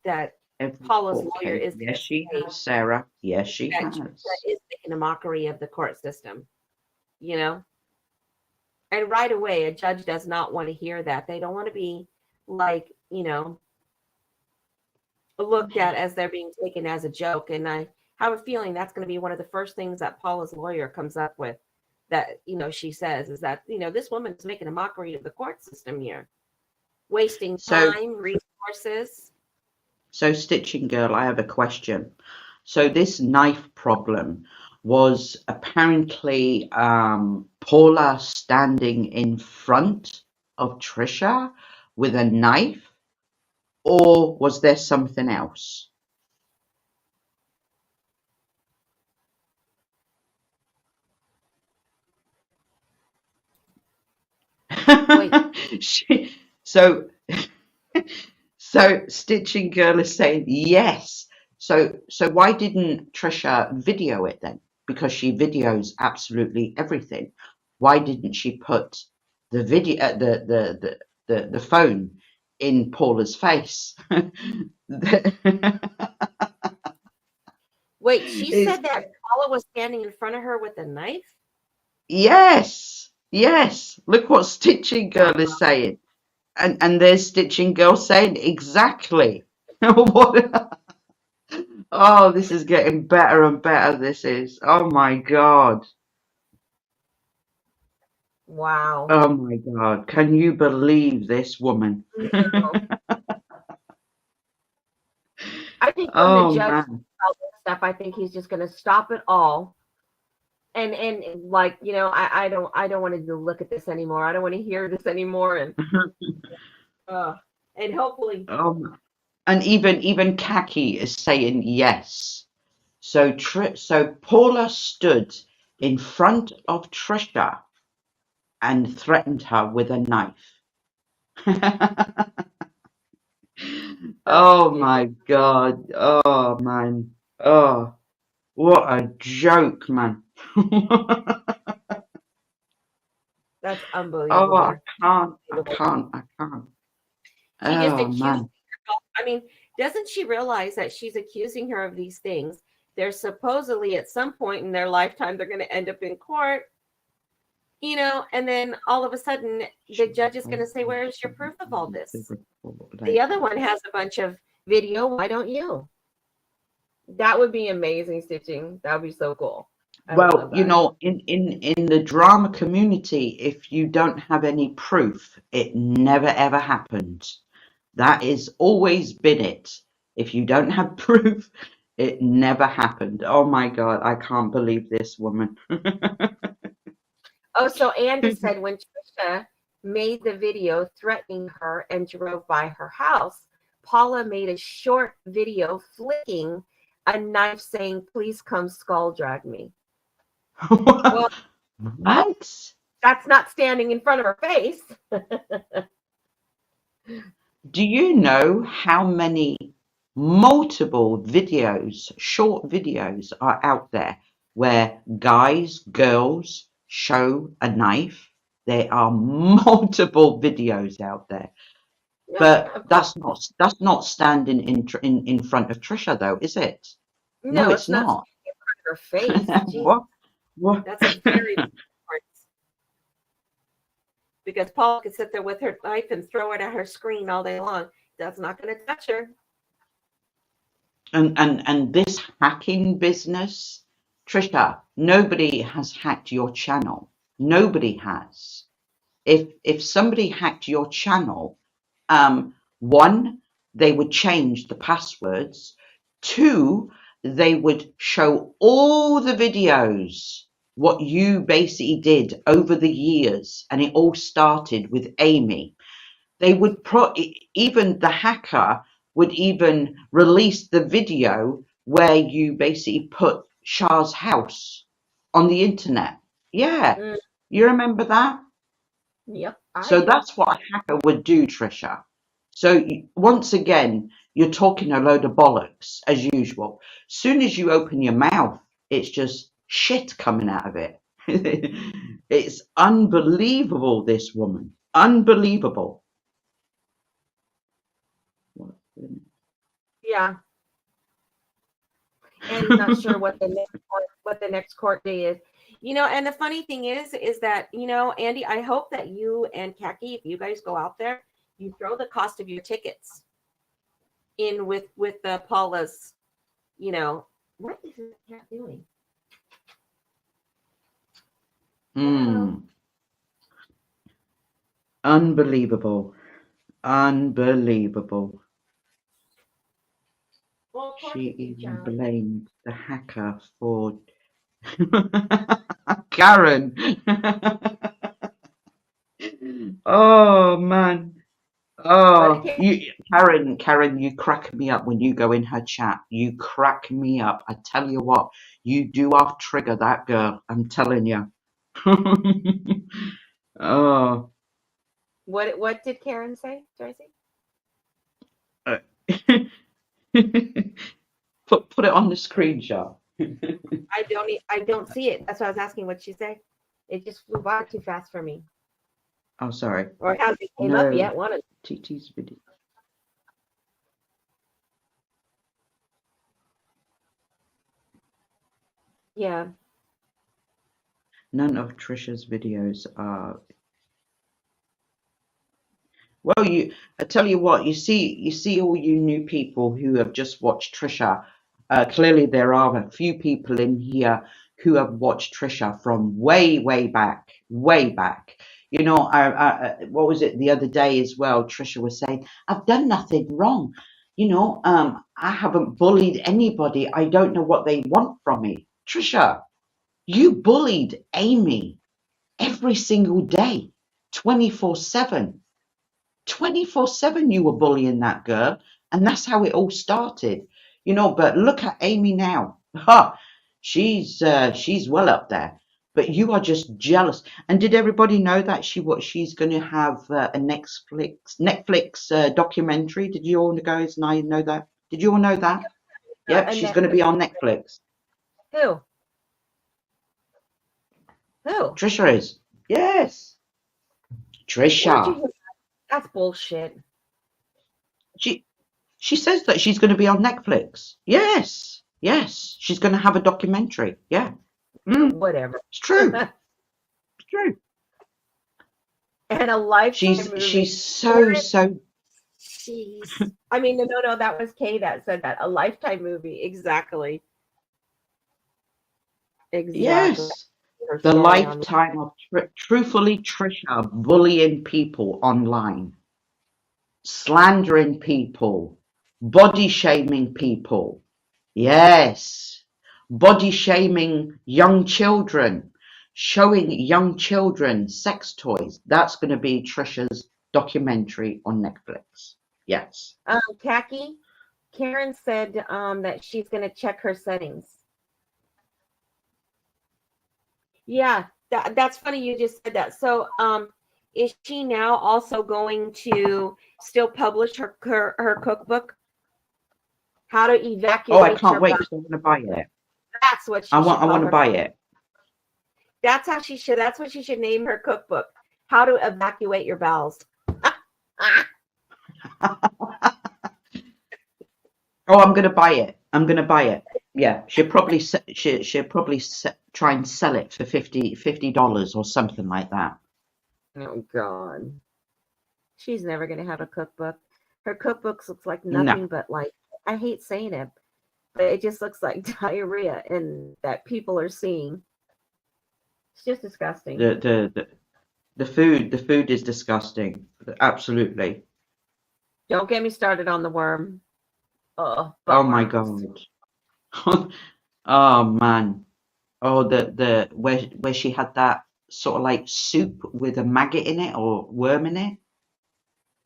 Paula's lawyer is. Yes, she has, Sarah. Yes, she has. That is making a mockery of the court system, And right away, a judge does not want to hear that. They don't want to be like, looked at as they're being taken as a joke. And I have a feeling that's going to be one of the first things that Paula's lawyer comes up with. That, she says is that, this woman is making a mockery of the court system here, wasting So, time, resources. so Stitching Girl, I have a question. So this knife problem was apparently Paula standing in front of Trisha with a knife, or was there something else? Wait. So Stitching Girl is saying yes. So why didn't Trisha video it then? Because she videos absolutely everything. Why didn't she put the video the phone in Paula's face? Wait, she It's- said that Paula was standing in front of her with a knife? yes, yes. Look what Stitching Girl is saying. And there's Stitching Girl saying exactly. What? Oh, this is getting better and better. This is. Oh my God. Wow. Oh my God. Can you believe this woman? No. I think when Oh the judge man. all this stuff, I think he's just going to stop it all. And like, I don't want to look at this anymore. I don't want to hear this anymore. And hopefully, Oh, and even Kaki is saying yes. So Paula stood in front of Trisha and threatened her with a knife. Oh my God. Oh man. Oh, what a joke, man. that's Oh, unbelievable. I can't. She just Oh accused man. her. I mean, doesn't she realize that she's accusing her of these things? They're supposedly at some point in their lifetime, they're going to end up in court, and then all of a sudden the judge is going to say, where's your proof of all this? The other one has a bunch of video. Why don't you? That would be amazing, Stitching. That would be so cool. Well, in the drama community, if you don't have any proof, it never ever happened. That is always been it. If you don't have proof, it never happened. Oh my God, I can't believe this woman. Oh, so Andy said when Trisha made the video threatening her and drove by her house, Paula made a short video flicking a knife saying, please come skull drag me. Well, What? that's not standing in front of her face. Do you know how many multiple videos, short videos are out there where guys, girls show a knife? There are multiple videos out there. But that's not standing in front of Trisha though, is it? No, it's not. In front of her face. What? That's a very different. Because Paula could sit there with her knife and throw it at her screen all day long. That's not going to touch her. And this hacking business, Trisha, nobody has hacked your channel. Nobody has. If somebody hacked your channel, one, they would change the passwords. Two, they would show all the videos, what you basically did over the years, and it all started with Amy. They would even the hacker would even release the video where you basically put Shah's house on the internet. Yeah, you remember that? Yep. So that's what a hacker would do, Trisha. So once again, you're talking a load of bollocks as usual. Soon as you open your mouth, it's just shit coming out of it. It's unbelievable, this woman. Unbelievable. Yeah. And not sure what the next court day is. And the funny thing is that, Andy, I hope that you and Kaki, if you guys go out there, you throw the cost of your tickets in with Paula's, you know, what is this cat doing? Unbelievable. Unbelievable. Well, She poor even child. blamed the hacker for Karen. Oh man. What Oh, did you, Karen, you crack me up when you go in her chat. You crack me up. I tell you what, you do off trigger that girl. I'm telling you. Oh. what did Karen say, Darcy? uh, put it on the screenshot. I don't see it. That's why I was asking what she said. It just flew by too fast for me. Oh, sorry. Or it hasn't came up No, yet. One of TT's video. yeah. None of Trisha's videos are. Well, I tell you what, you see all you new people who have just watched Trisha. Clearly, there are a few people in here who have watched Trisha from way, way back, way back. You know, what was it the other day as well? Trisha was saying, "I've done nothing wrong. You know, I haven't bullied anybody. I don't know what they want from me." Trisha, you bullied Amy every single day, 24/7. 24/7 you were bullying that girl, and that's how it all started, you know. But look at Amy now. She's well up there, but you are just jealous. And did everybody know that she's going to have a Netflix documentary? Did you all guys know that? Did you all know that? Yep, she's going to be on Netflix. Who? Trisha is. Yes, Trisha. That's bullshit. She says that she's going to be on Netflix. Yes, she's going to have a documentary. Yeah, Whatever. it's true. It's true. And a lifetime movie. She's so. Jeez. I mean, no, that was Kay that said that. A Lifetime movie, exactly. Yes, the lifetime of truthfully Trisha bullying people online, slandering people, body shaming people. Yes, body shaming young children, showing young children sex toys. That's going to be Trisha's documentary on Netflix. Yes. Khaki, Karen said that she's going to check her settings. Yeah, that's funny you just said that. So is she now also going to still publish her cookbook? How to evacuate. Oh, I can't wait. I want to buy it. That's what she I want to buy it. That's how she should. That's what she should name her cookbook. How to evacuate your bowels. Oh, I'm gonna buy it. I'm gonna buy it. Yeah, she'll probably try and sell it for $50 or something like that. Oh God, she's never gonna have a cookbook. Her cookbooks looks like nothing but like, I hate saying it, but it just looks like diarrhea and that people are seeing. It's just disgusting. The food is disgusting. Absolutely. Don't get me started on the worm. Oh my God. Oh man. Oh, the where she had that sort of like soup with a maggot in it or worm in it.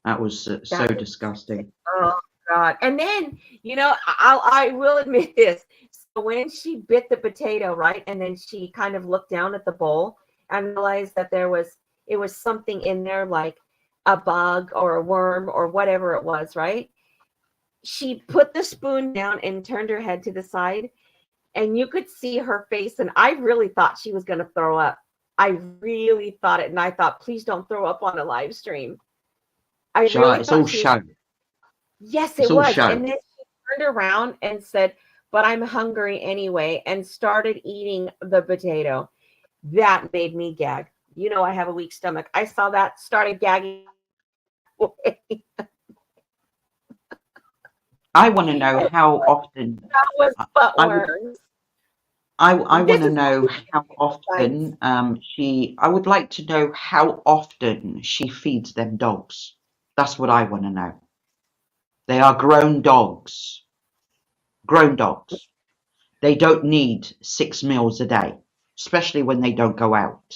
That was so disgusting. Oh God. And then, you know, I will admit this. So when she bit the potato, right, and then she kind of looked down at the bowl and realized that it was something in there, like a bug or a worm or whatever it was, right? She put the spoon down and turned her head to the side, and you could see her face. And I really thought she was going to throw up. I really thought it. And I thought, please don't throw up on a live stream. It's all show. Yes, it was. And then she turned around and said, but I'm hungry anyway, and started eating the potato. That made me gag. You know, I have a weak stomach. I saw that, started gagging. I want to know how often. That was I would. Butler. I This want to is know how right. often she. I would like to know how often she feeds them dogs. That's what I want to know. They are grown dogs. Grown dogs. They don't need 6 meals a day, especially when they don't go out.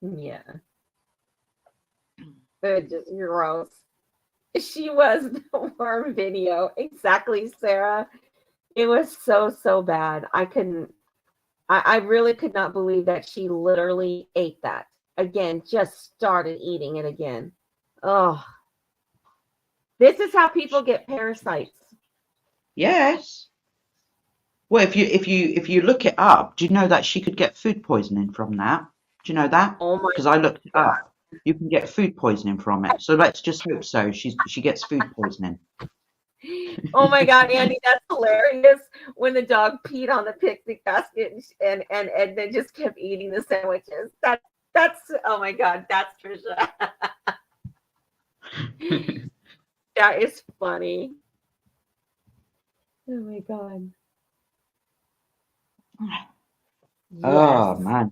Yeah. It's just gross. She was the worm video. Exactly, Sarah. It was so bad. I really could not believe that she literally ate that. Again, just started eating it again. Oh, this is how people get parasites. Yes. Well, if you look it up, do you know that she could get food poisoning from that? Do you know that? Oh my Because I looked it God. up. You can get food poisoning from it. So let's just hope so. She gets food poisoning. Oh my God, Andy, that's hilarious. When the dog peed on the picnic basket and then just kept eating the sandwiches. That's oh my God, that's Trisha. That is funny. Oh my God. Oh Yes. man.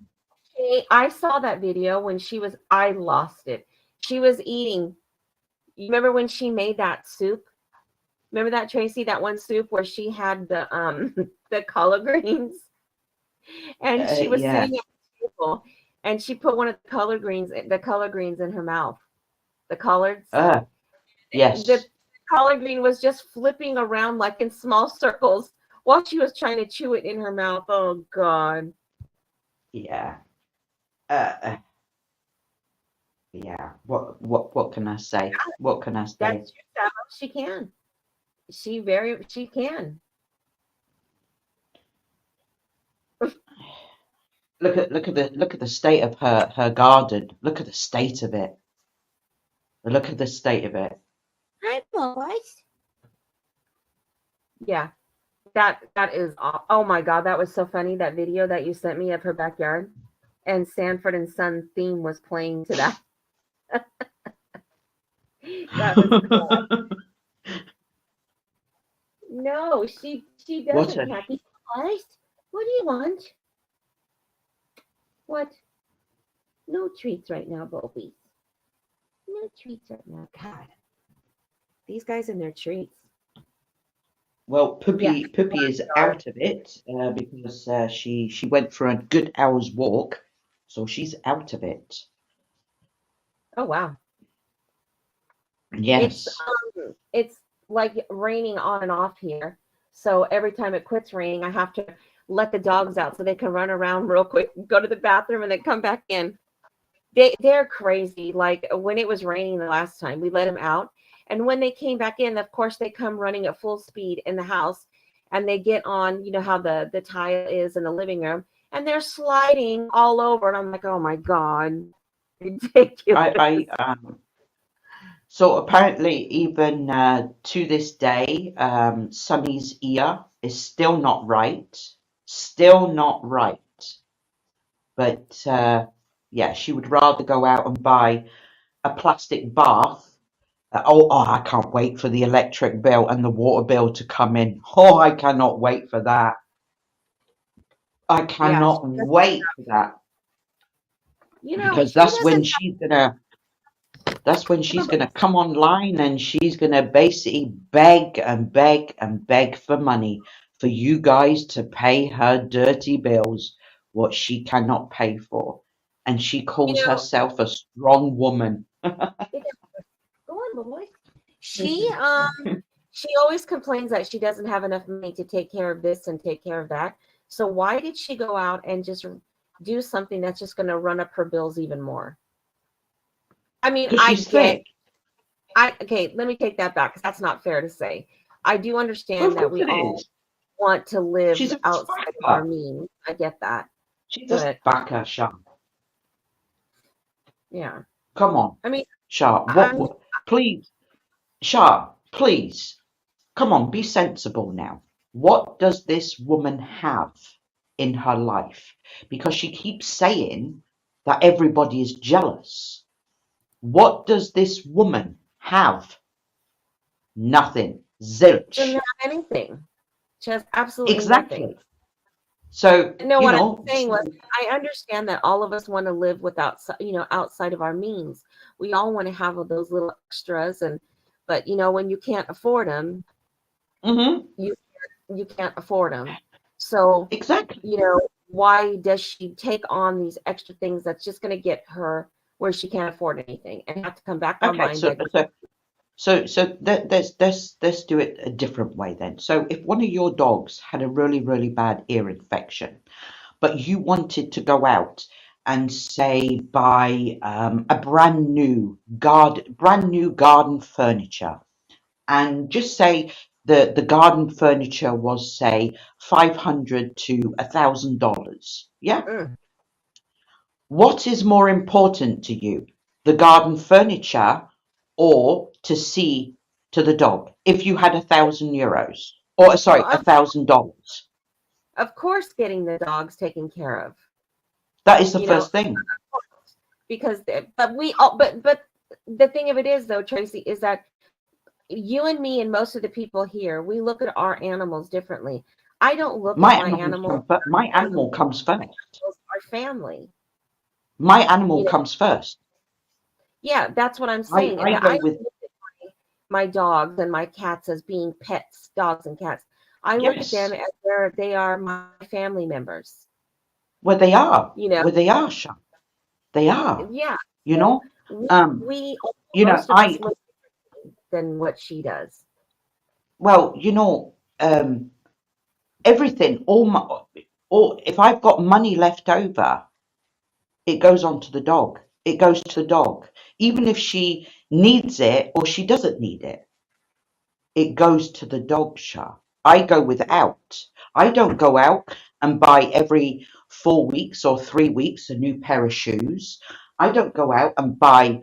I saw that video when I lost it. She was eating. You remember when she made that soup? Remember that, Tracy, that one soup where she had the the collard greens and she was Yeah. sitting at the table and she put one of the collard greens in her mouth. The collards. Yes. The collard green was just flipping around like in small circles while she was trying to chew it in her mouth. Oh God. Yeah. Yeah. What can I say? What can I say? That's just how she can. She can. Look at the state of her garden. Look at the state of it. Look at the state of it. Hi, boys. Yeah. That is oh my God, that was so funny. That video that you sent me of her backyard and Sanford and Son theme was playing to that. That was cool. No, she What doesn't, a Kathy. Boys, what do you want? What? No treats right now, Bobby. No treats right now. God. These guys and their treats. well, Yeah. Puppy is out of it because she went for a good hour's walk, so she's out of it. Oh wow. Yes. It's like raining on and off here. So every time it quits raining, I have to let the dogs out so they can run around real quick, go to the bathroom, and then come back in. They're crazy. Like when it was raining the last time, we let them out, and when they came back in, of course they come running at full speed in the house, and they get on. You know how the tile is in the living room, and they're sliding all over, and I'm like, oh my God, ridiculous. So apparently, even to this day, Sunny's ear is still not right. Still not right. But yeah, she would rather go out and buy a plastic bath. I can't wait for the electric bill and the water bill to come in. Oh, I cannot wait for that. I cannot wait for that. You know, Because that's when she's gonna come online and she's gonna basically beg and beg and beg for money for you guys to pay her dirty bills, what she cannot pay for. And she calls herself a strong woman. Go on, boy. She always complains that she doesn't have enough money to take care of this and take care of that. So why did she go out and just do something that's just going to run up her bills even more? I mean, okay, let me take that back because that's not fair to say. I do understand that we all want to live outside of our means. I get that. She's a backer, Sharp. Yeah. Come on. I mean, Sharp. What? Please, Sharp. Please, come on. Be sensible now. What does this woman have in her life? Because she keeps saying that everybody is jealous. What does this woman have? Nothing. Doesn't Zilch. have anything. She has absolutely Exactly. nothing. So, No, you what I'm know, saying was, I understand that all of us want to live without, outside of our means. We all want to have those little extras, but when you can't afford them, mhm, you can't afford them. So, exactly. why does she take on these extra things that's just going to get her where she can't afford anything and have to come back Okay, online? let's do it a different way then. So if one of your dogs had a really, really bad ear infection, but you wanted to go out and say buy a brand new garden furniture, and just say the garden furniture was say $500 to $1,000. Yeah. Mm. What is more important to you, the garden furniture or to see to the dog? If you had €1,000, or sorry, Well, $1,000, of course, getting the dogs taken care of, that is the you know, first thing. because but we all but the thing of it is though, Tracy, is that you and me and most of the people here, we look at our animals differently. I don't look at My my animals animals my as animal comes first. our family. My animal You know, comes first. yeah, that's what I'm I, saying. I That go I with, don't look at my dogs and my cats as being pets, dogs and cats. I look at them yes, as they are my family members. where they are, You know, Sean. They are, yeah. you So know, um, we most of us look than what she does. well, everything, all, if I've got money left over, it goes on to the dog. It goes to the dog. Even if she needs it or she doesn't need it, it goes to the dog, Shah. I go without. I don't go out and buy every 4 weeks or 3 weeks a new pair of shoes. I don't go out and buy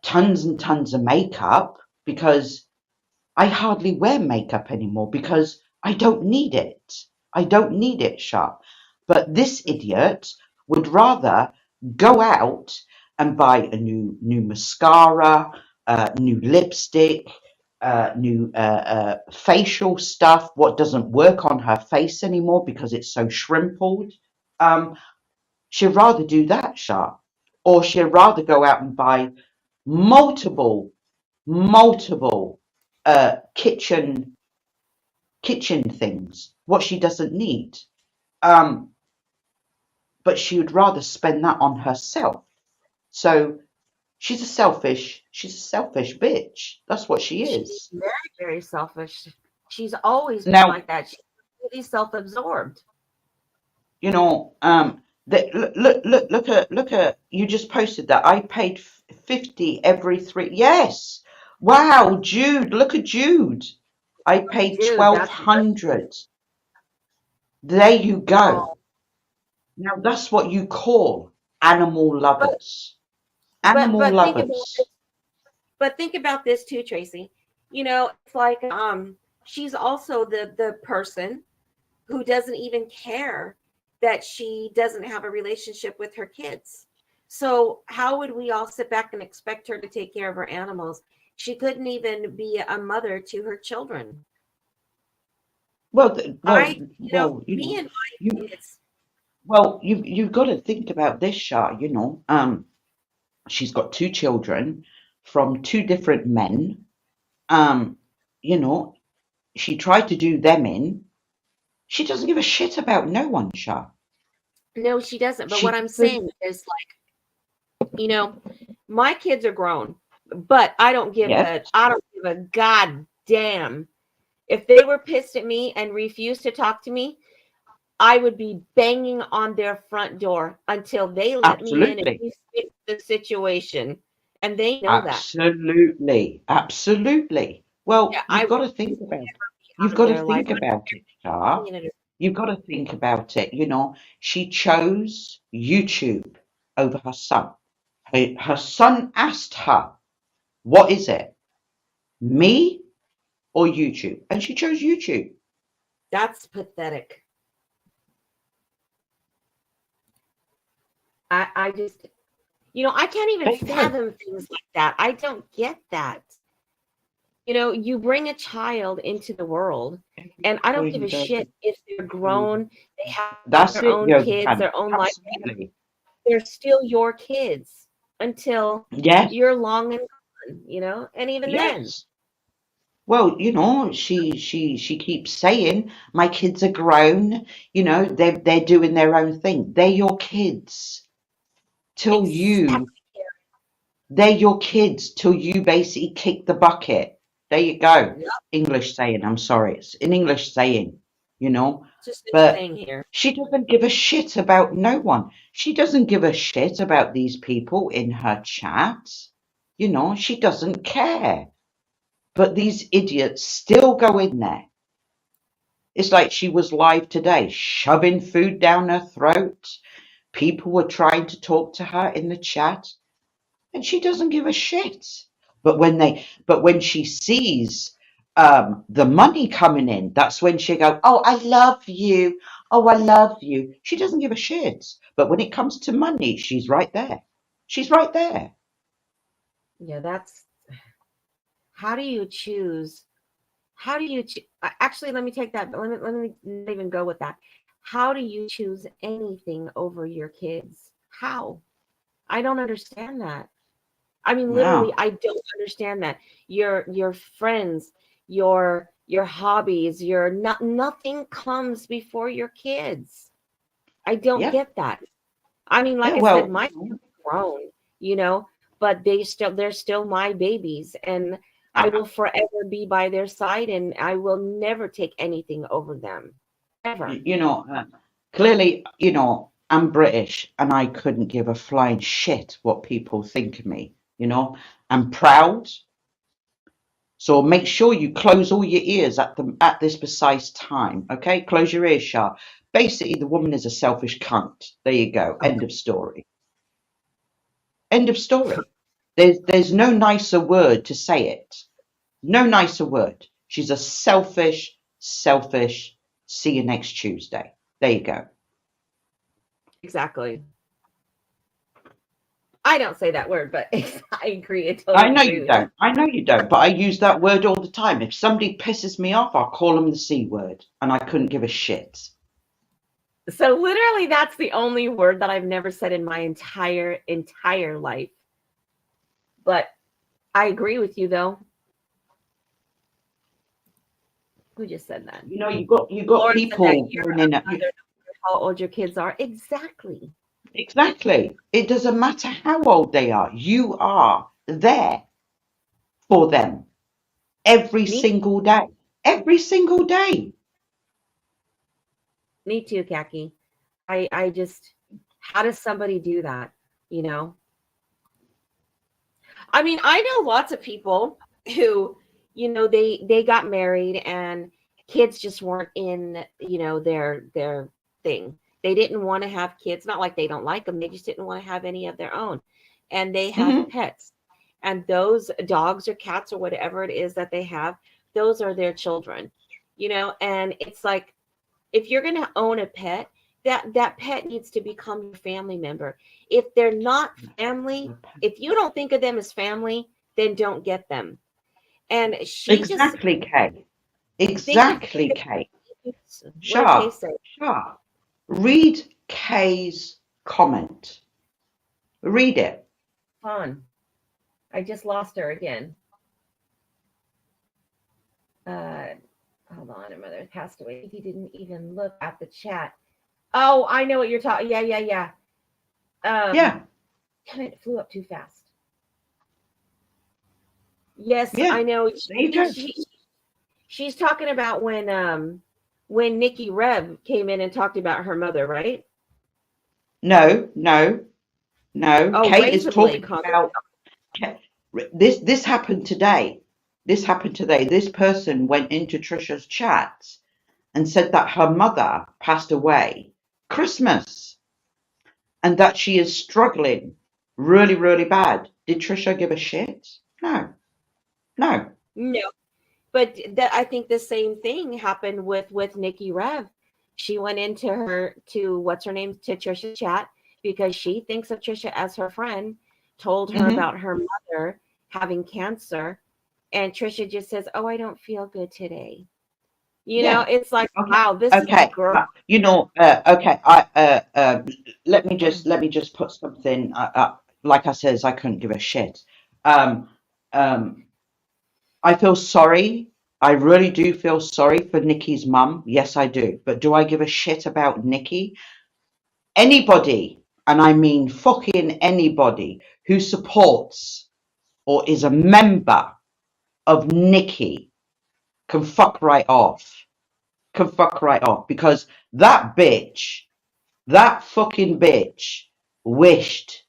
tons and tons of makeup, because I hardly wear makeup anymore because I don't need it. I don't need it, Shah. But this idiot would rather go out and buy a new mascara, new lipstick, new facial stuff. What doesn't work on her face anymore because it's so shrimpled. Um, she'd rather do that, Shah, or she'd rather go out and buy multiple, multiple kitchen things, what she doesn't need. Um, but she would rather spend that on herself. So she's a selfish bitch. That's what she She's is. very, very selfish. She's always been Now, like that. She's really self-absorbed. you know, look at, you just posted that. I paid 50 every 3. Yes. Wow, Jude, look at Jude. I paid Dude, that's 1,200. There you go. oh, Now that's what you call animal but lovers. but Animal but think about this. lovers. But think about this too, Tracy. It's like she's also the person who doesn't even care that she doesn't have a relationship with her kids. So how would we all sit back and expect her to take care of her animals? She couldn't even be a mother to her children. Well, Me and my you kids. you've got to think about this, Shah. She's got 2 children from 2 different men. Um, you know, she tried to do them in. She doesn't give a shit about no one, Shah. No, she doesn't. But She what I'm doesn't. saying is, my kids are grown, but I don't give Yes, a goddamn. If they were pissed at me and refused to talk to me, I would be banging on their front door until they let me in and absolutely, we fix the situation. And they know that. absolutely, absolutely. Well, Yeah, I would you've out of got to their life. think about it, Shah. You've got to think about it. She chose YouTube over her son. Her son asked her, "What is it, me or YouTube?" And she chose YouTube. That's pathetic. I just, I can't even There you go. fathom things like that. I don't get that. You know, you bring a child into the world, and I don't give a shit if they're grown, they have That's their it, own Yogi kids, Pants. their own life. Absolutely. They're still your kids until Yes. you're long and gone, you know? And even then, Yes. Well, you know, she keeps saying, my kids are grown, you know, they're doing their own thing. They're your kids till exactly. they're your kids till you basically kick the bucket. There you go. Yep. English saying, I'm sorry, it's an English saying, you know. Just But saying here. she doesn't give a shit about no one. She doesn't give a shit about these people in her chat. You know, she doesn't care. But these idiots still go in there. It's like she was live today, shoving food down her throat. People were trying to talk to her in the chat, and she doesn't give a shit. But when she sees the money coming in, that's when she go, "Oh, I love you. Oh, I love you." She doesn't give a shit. But when it comes to money, she's right there. She's right there. Yeah, that's how do you choose? How do you actually? Let me take that. Let me not even go with that. How do you choose anything over your kids? How? I don't understand that. I mean, literally, Wow. I don't understand that. Your friends, your hobbies, your nothing comes before your kids. I don't Yeah. get that. I mean, like Yeah. I said, Well, my kids are grown, you know, but they're still my babies, and I will forever be by their side, and I will never take anything over them. Ever. you know, clearly, you know, I'm British and I couldn't give a flying shit what people think of me. You know, I'm proud. So make sure you close all your ears at this precise time. Okay, close your ears shut. Basically, the woman is a selfish cunt. There you go. End of story. End of story. There's no nicer word to say it. No nicer word. She's a selfish. See you next Tuesday. There you go. Exactly. I don't say that word, but I agree. I I totally know agree you with you. don't. I know you don't. But I use that word all the time. If somebody pisses me off, I'll call them the C word, and I couldn't give a shit. So literally, that's the only word that I've never said in my entire life. But I agree with you, though. Who just said that? You know, you got Laura said that people you're going a in. mother, no matter how old your kids are. Exactly. Exactly. It doesn't matter how old they are. You are there for them every Me, single day. Every single day. me too, Kaki. I just, how does somebody do that? You know, I mean, I know lots of people who, you know, they got married and kids just weren't in, you know, their thing. They didn't want to have kids. Not like they don't like them. They just didn't want to have any of their own. And they have Hmm. pets. And those dogs or cats or whatever it is that they have, those are their children. You know, and it's like if you're going to own a pet, that pet needs to become your family member. If they're not family, if you don't think of them as family, then don't get them. And she just Exactly, Kay. think of Exactly, Kay. what did Kay Sure. say? Sure. Read Kay's comment. Read it. Fun. I just lost her again. Uh, hold on, her mother passed away. He didn't even look at the chat. Oh, I know what you're talking. Yeah. Yeah. Damn it, flew up too fast. Yes, Yeah. I know. There you go. She's talking about when Nikki Rev came in and talked about her mother, right? No. Oh, Kate is Razor Blade talking comment. about this happened today. This happened today. This person went into Trisha's chat and said that her mother passed away Christmas and that she is struggling really, really bad. Did Trisha give a shit? No. No, but I think the same thing happened with Nikki Rev. She went into her to what's her name to Trisha's chat because she thinks of Trisha as her friend. Told her Hmm. about her mother having cancer, and Trisha just says, "Oh, I don't feel good today." Yeah. It's like, Okay. wow, this is a Okay. girl. Okay. Let me just put something. Like I says, I couldn't give a shit. Um, um, I feel sorry. I really do feel sorry for Nikki's mum. Yes, I do. But do I give a shit about Nikki? Anybody, and I mean fucking anybody, who supports or is a member of Nikki can fuck right off. Can fuck right off, because that bitch, that fucking bitch, wished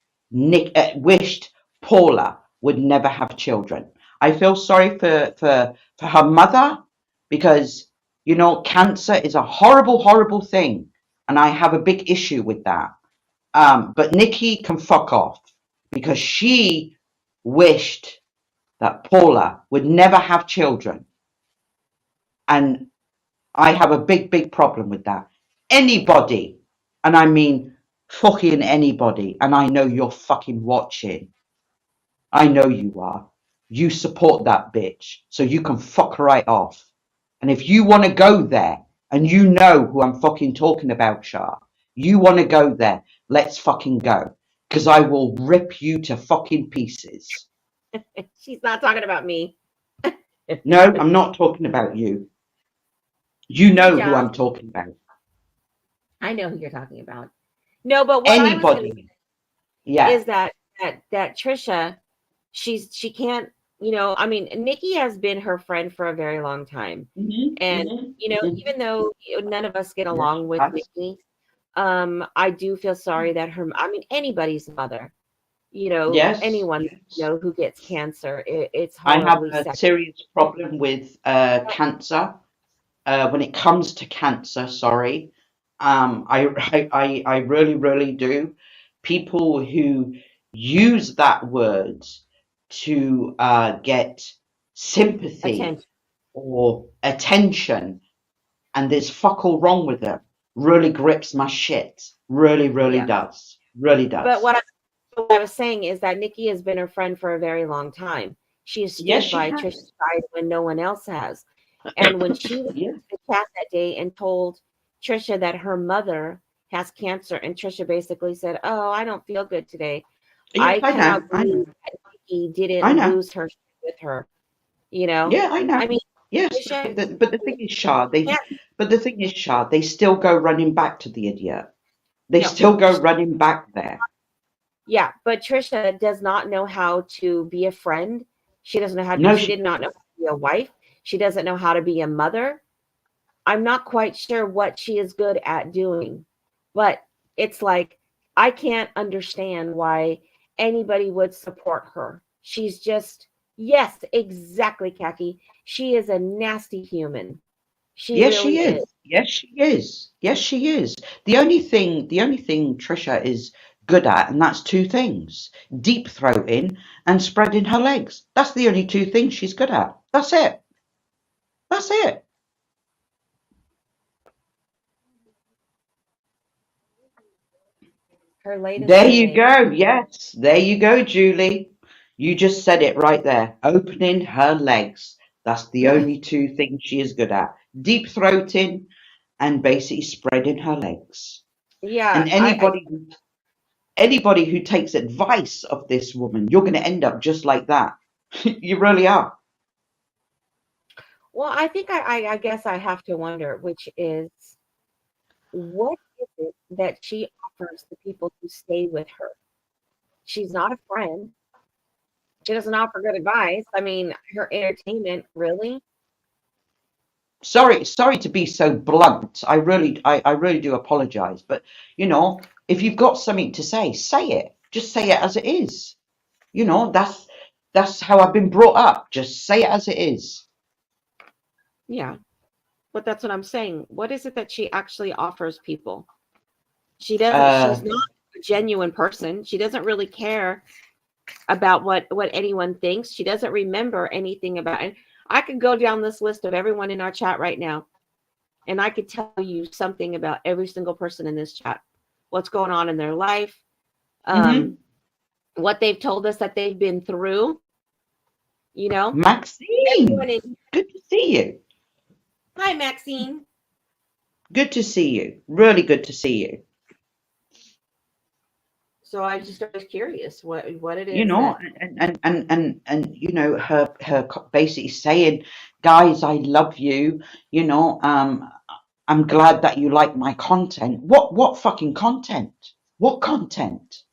Paula would never have children. I feel sorry for her mother, because cancer is a horrible, horrible thing, and I have a big issue with that. But Nikki can fuck off, because she wished that Paula would never have children, and I have a big, big problem with that. Anybody, and I mean fucking anybody, and I know you're fucking watching. I know you are. You support that bitch, so you can fuck right off. And if you want to go there, and you know who I'm fucking talking about, Shah, you want to go there, let's fucking go. Because I will rip you to fucking pieces. She's not talking about me. No, I'm not talking about you. You know who Yeah, I'm talking about. I know who you're talking about. No, but what I was going to Anybody. Yeah. is that Trisha, she can't, I mean, Nikki has been her friend for a very long time. And, even though none of us get along with Nikki, I do feel sorry that I mean, anybody's mother, Yes. anyone, who gets cancer, it's I have horribly a sad. serious problem with cancer. When it comes to cancer, sorry, I really, really do. People who use that word to get sympathy Attention. or attention, and there's fuck all wrong with them, really grips my shit. Really, really Yeah. does. Really does. But what I was saying is that Nikki has been her friend for a very long time. She has stood Yes, she by has. Trisha's side when no one else has. And when she was Yeah. in the chat that day and told Trisha that her mother has cancer, and Trisha basically said, "Oh, I don't feel good today." Yes, I cannot I know. believe that Nikki I didn't know. lose her shit with her. Yeah, I know. I mean, Yes, Trisha, but the thing is, Shah, yeah, they still go running back to the idiot. They no, still go running back there. yeah, but Trisha does not know how to be a friend. She doesn't know how to No, she did not know how to be a wife. She doesn't know how to be a mother. I'm not quite sure what she is good at doing, but it's like I can't understand why anybody would support her. She's just, yes, exactly, Khaki. She is a nasty human. She yes, she really is. is. Yes, she is. Yes, she is. The only thing Trisha is good at, and that's two things: deep throating and spreading her legs. That's the only two things she's good at. That's it. That's it. Her latest There you grenade. go. Yes, there you go, Julie. You just said it right there. Opening her legs. That's the only two things she is good at. Deep throating and basically spreading her legs. Yeah, And anybody who takes advice of this woman, you're going to end up just like that. You really are. well, I think I guess I have to wonder, which is what is it that she offers the people who stay with her? She's not a friend. She doesn't offer good advice. I mean, her entertainment, really? Sorry to be so blunt. I really do apologize. But if you've got something to say it. Just say it as it is. That's how I've been brought up. Just say it as it is. Yeah, but that's what I'm saying. What is it that she actually offers people? She's not a genuine person. She doesn't really care about what anyone thinks. She doesn't remember anything about it. I could go down this list of everyone in our chat right now, and I could tell you something about every single person in this chat. What's going on in their life, Mhm. what they've told us that they've been through. You know, Maxine, everyone in. good to see you. Hi, Maxine. Good to see you. Really good to see you. So I just was curious what it You is know, that. and you know, her basically saying, guys, I love you. You know, I'm glad that you like my content. What fucking content? What content?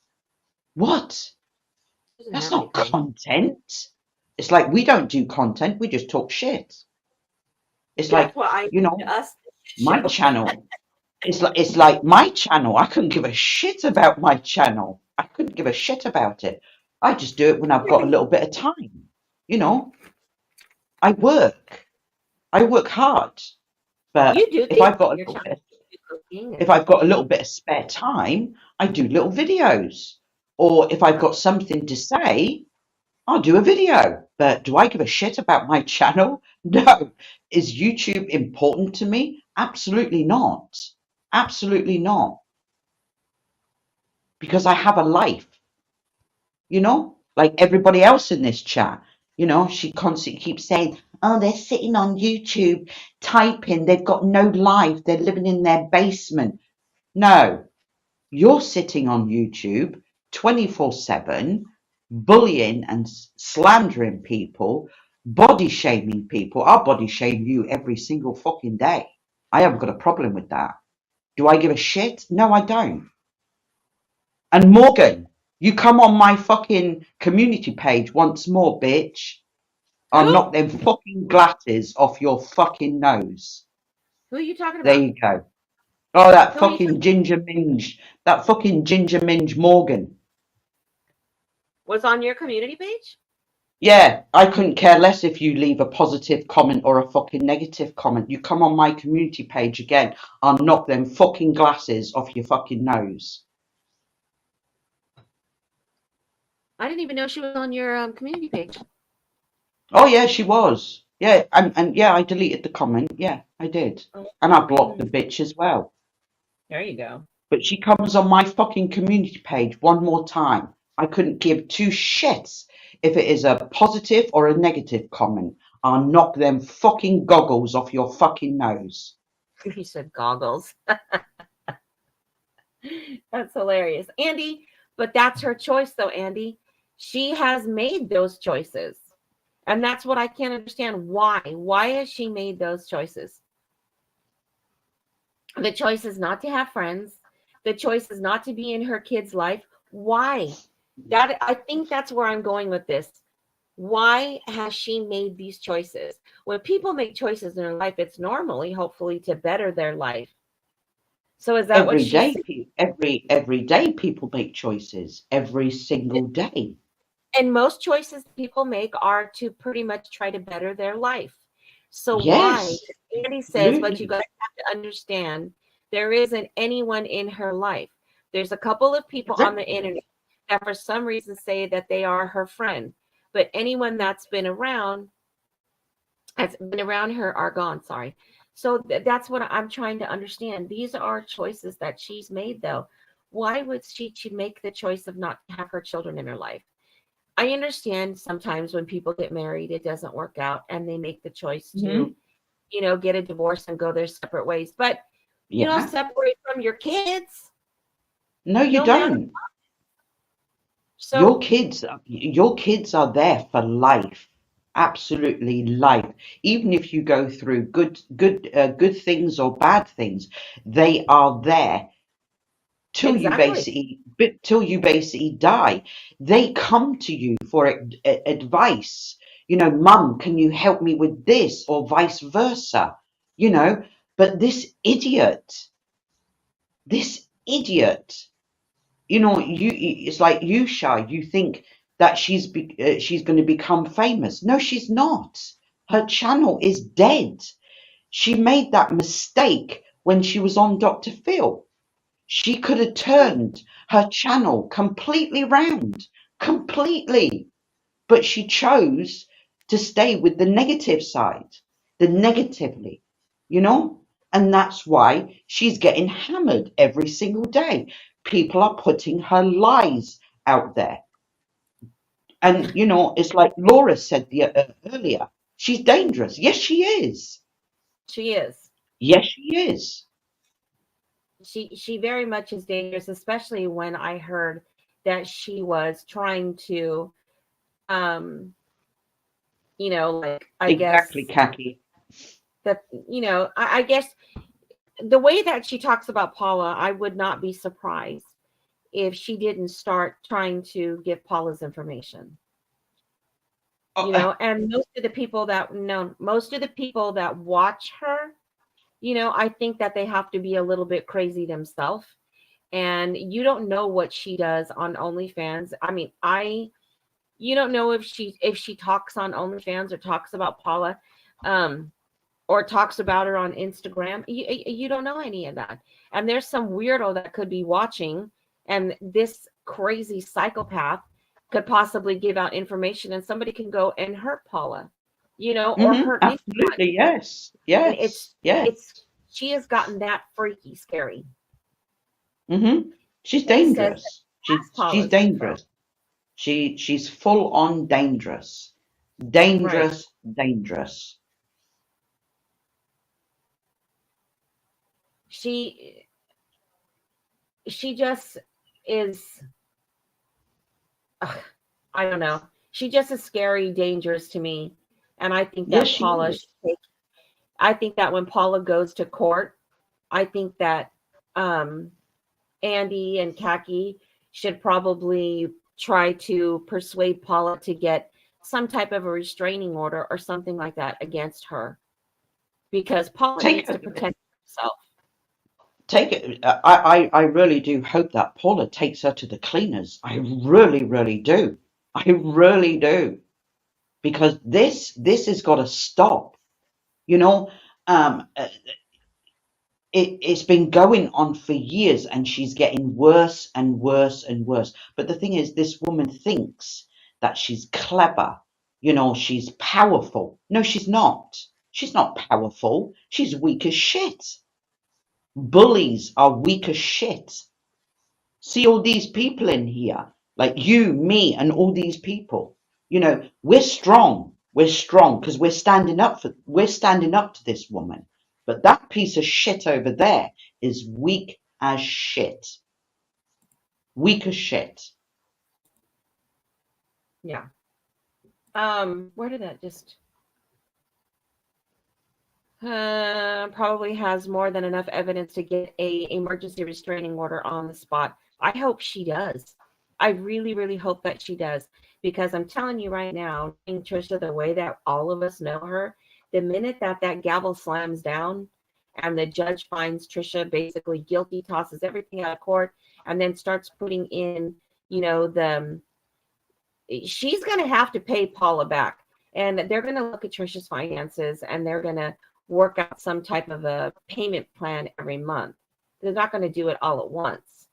What? Doesn't That's have not anything. content. It's like we don't do content, we just talk shit. It's That's like, what I you do know, to us. my Show. channel. It's like my channel. I couldn't give a shit about my channel. I couldn't give a shit about it. I just do it when I've got a little bit of time. You know, I work. I work hard. You But do if things I've got on a your little channel, bit, you do cooking if and I've got a little bit of spare time, I do little videos. Or if I've got something to say, I'll do a video. But do I give a shit about my channel? No. Is YouTube important to me? Absolutely not. Absolutely not. Because I have a life, you know, like everybody else in this chat. You know, she constantly keeps saying, oh, they're sitting on YouTube typing, they've got no life, they're living in their basement. No, you're sitting on YouTube 24/7, bullying and slandering people, body shaming people. I'll body shame you every single fucking day. I haven't got a problem with that. Do I give a shit? No, I don't. And Morgan, you come on my fucking community page once more, bitch. I'll who? knock them fucking glasses off your fucking nose. Who are you talking There about? you go. Oh, that Who are you? fucking Ginger Minge. That fucking Ginger Minge Morgan. Was on your community page? Yeah, I couldn't care less if you leave a positive comment or a fucking negative comment. You come on my community page again, I'll knock them fucking glasses off your fucking nose. I didn't even know she was on your community page. Oh yeah, she was. Yeah, and yeah, I deleted the comment. Yeah, I did. And I blocked the bitch as well. There you go. But she comes on my fucking community page one more time. I couldn't give two shits if it is a positive or a negative comment. I'll knock them fucking goggles off your fucking nose. He said goggles. That's hilarious. Andy, but that's her choice though, Andy. She has made those choices. And that's what I can't understand. Why? Why has she made those choices? The choice is not to have friends. The choice is not to be in her kid's life. Why? That I think that's where I'm going with this. Why has she made these choices? When people make choices in their life, it's normally, hopefully, to better their life. So is that what Every day, she's every day, people make choices. Every single day. and most choices people make are to pretty much try to better their life. So why? Yes, Andy says, but you absolutely. guys have to understand there isn't anyone in her life. There's a couple of people on the Exactly. internet that for some reason say that they are her friend, but anyone that's been around her are gone. Sorry. So that's what I'm trying to understand. These are choices that she's made, though. Why would she make the choice of not to have her children in her life? I understand sometimes when people get married, it doesn't work out and they make the choice to, get a divorce and go their separate ways. But you don't Yeah. separate from your kids, No, you no matter. don't. So Your kids are there for life. Absolutely life. Even if you go through good things or bad things, they are there exactly. till you basically die. They come to you for advice. You know, Mum, can you help me with this, or vice versa? You know, but this idiot, you know, it's like you, Shai. You think that she's going to become famous? No, she's not. Her channel is dead. She made that mistake when she was on Dr. Phil. She could have turned her channel completely round, completely, but she chose to stay with the negative side, the negatively, you know? And that's why she's getting hammered every single day. People are putting her lies out there. And, you know, it's like Laura said earlier, she's dangerous. Yes, she is. She is. Yes, she is. She very much is dangerous, especially when I heard that she was trying to, um, you know, like I guess Exactly, Kaki. that, you know, I guess the way that she talks about Paula, I would not be surprised if she didn't start trying to give Paula's information. Oh, You know, and most of the people that watch her, you know, I think that they have to be a little bit crazy themselves. And you don't know what she does on OnlyFans. I mean, you don't know if she talks on OnlyFans or talks about Paula, or talks about her on Instagram. You don't know any of that. And there's some weirdo that could be watching, and this crazy psychopath could possibly give out information, and somebody can go and hurt Paula, you know, or hurt anyone. absolutely, yes. And Yes, yes. she has gotten that freaky scary. She's He says dangerous. that's She's Paula's dangerous. She's full on dangerous. Dangerous, dangerous. She just is, I don't know. She just is scary, dangerous to me. And I think that Yes, she Paula is. I think that when Paula goes to court, I think that Andy and Kaki should probably try to persuade Paula to get some type of a restraining order or something like that against her, because Paula needs to protect herself. Take it. I really do hope that Paula takes her to the cleaners. I really, really do. I really do. Because this has got to stop. You know, it's been going on for years, and she's getting worse and worse and worse. But the thing is, this woman thinks that she's clever. You know, she's powerful. No, she's not. She's not powerful. She's weak as shit. Bullies are weak as shit. See all these people in here, like you, me, and all these people. You know, we're strong. We're strong because we're standing up to this woman. But that piece of shit over there is weak as shit. Weak as shit. Yeah. Where did that just probably has more than enough evidence to get a emergency restraining order on the spot. I hope she does. I really, really hope that she does, because I'm telling you right now, Trisha, the way that all of us know her, the minute that gavel slams down and the judge finds Trisha basically guilty, tosses everything out of court, and then starts putting in, you know, she's going to have to pay Paula back. And they're going to look at Trisha's finances, and they're going to work out some type of a payment plan every month. They're not going to do it all at once.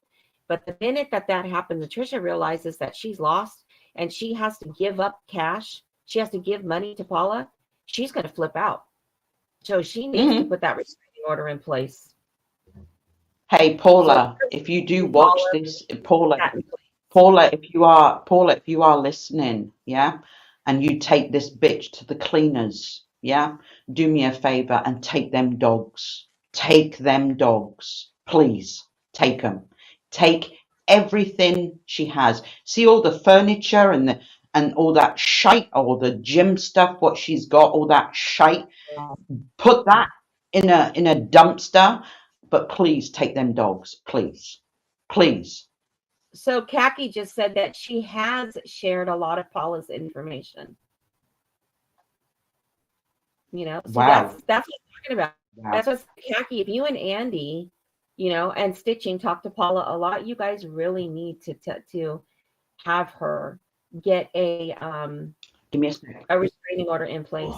But the minute that happens, Trisha realizes that she's lost and she has to give up cash, she has to give money to Paula, she's going to flip out. So she needs to put that restraining order in place. Hey, Paula, if you do watch this, Paula, if you are listening, yeah, and you take this bitch to the cleaners, yeah, do me a favor and take them dogs. Take them dogs. Please, take them. Take everything she has. See all the furniture and all that shite, all the gym stuff, what she's got, all that shite. Put that in a dumpster, but please take them dogs. Please. Please. So Kaki just said that she has shared a lot of Paula's information. You know, so wow. that's what I'm talking about. Wow. That's what Kaki, if you and Andy, you know, and Stitching talk to Paula a lot, you guys really need to have her get a give me a second. A restraining order in place.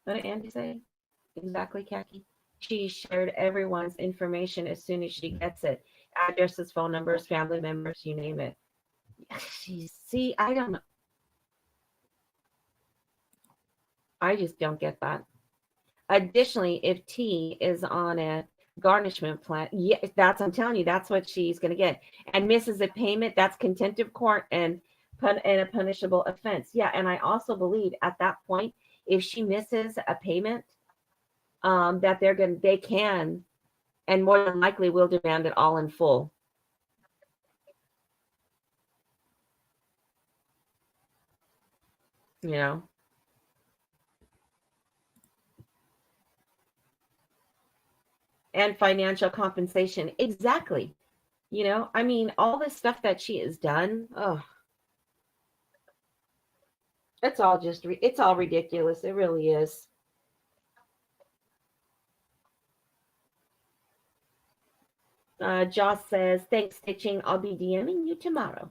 What did Andy say? Exactly, Kaki. She shared everyone's information as soon as she gets it. Addresses, phone numbers, family members, you name it. See, I don't know. I just don't get that. Additionally, if T is on a garnishment plan. Yeah, I'm telling you, that's what she's going to get. And misses a payment, that's contempt of court and a punishable offense. Yeah, and I also believe at that point, if she misses a payment, that they can, and more than likely will demand it all in full. You know. And financial compensation. Exactly. You know, I mean, all this stuff that she has done, oh, it's all just, it's all ridiculous. It really is. Joss says, thanks, Stitching. I'll be DMing you tomorrow.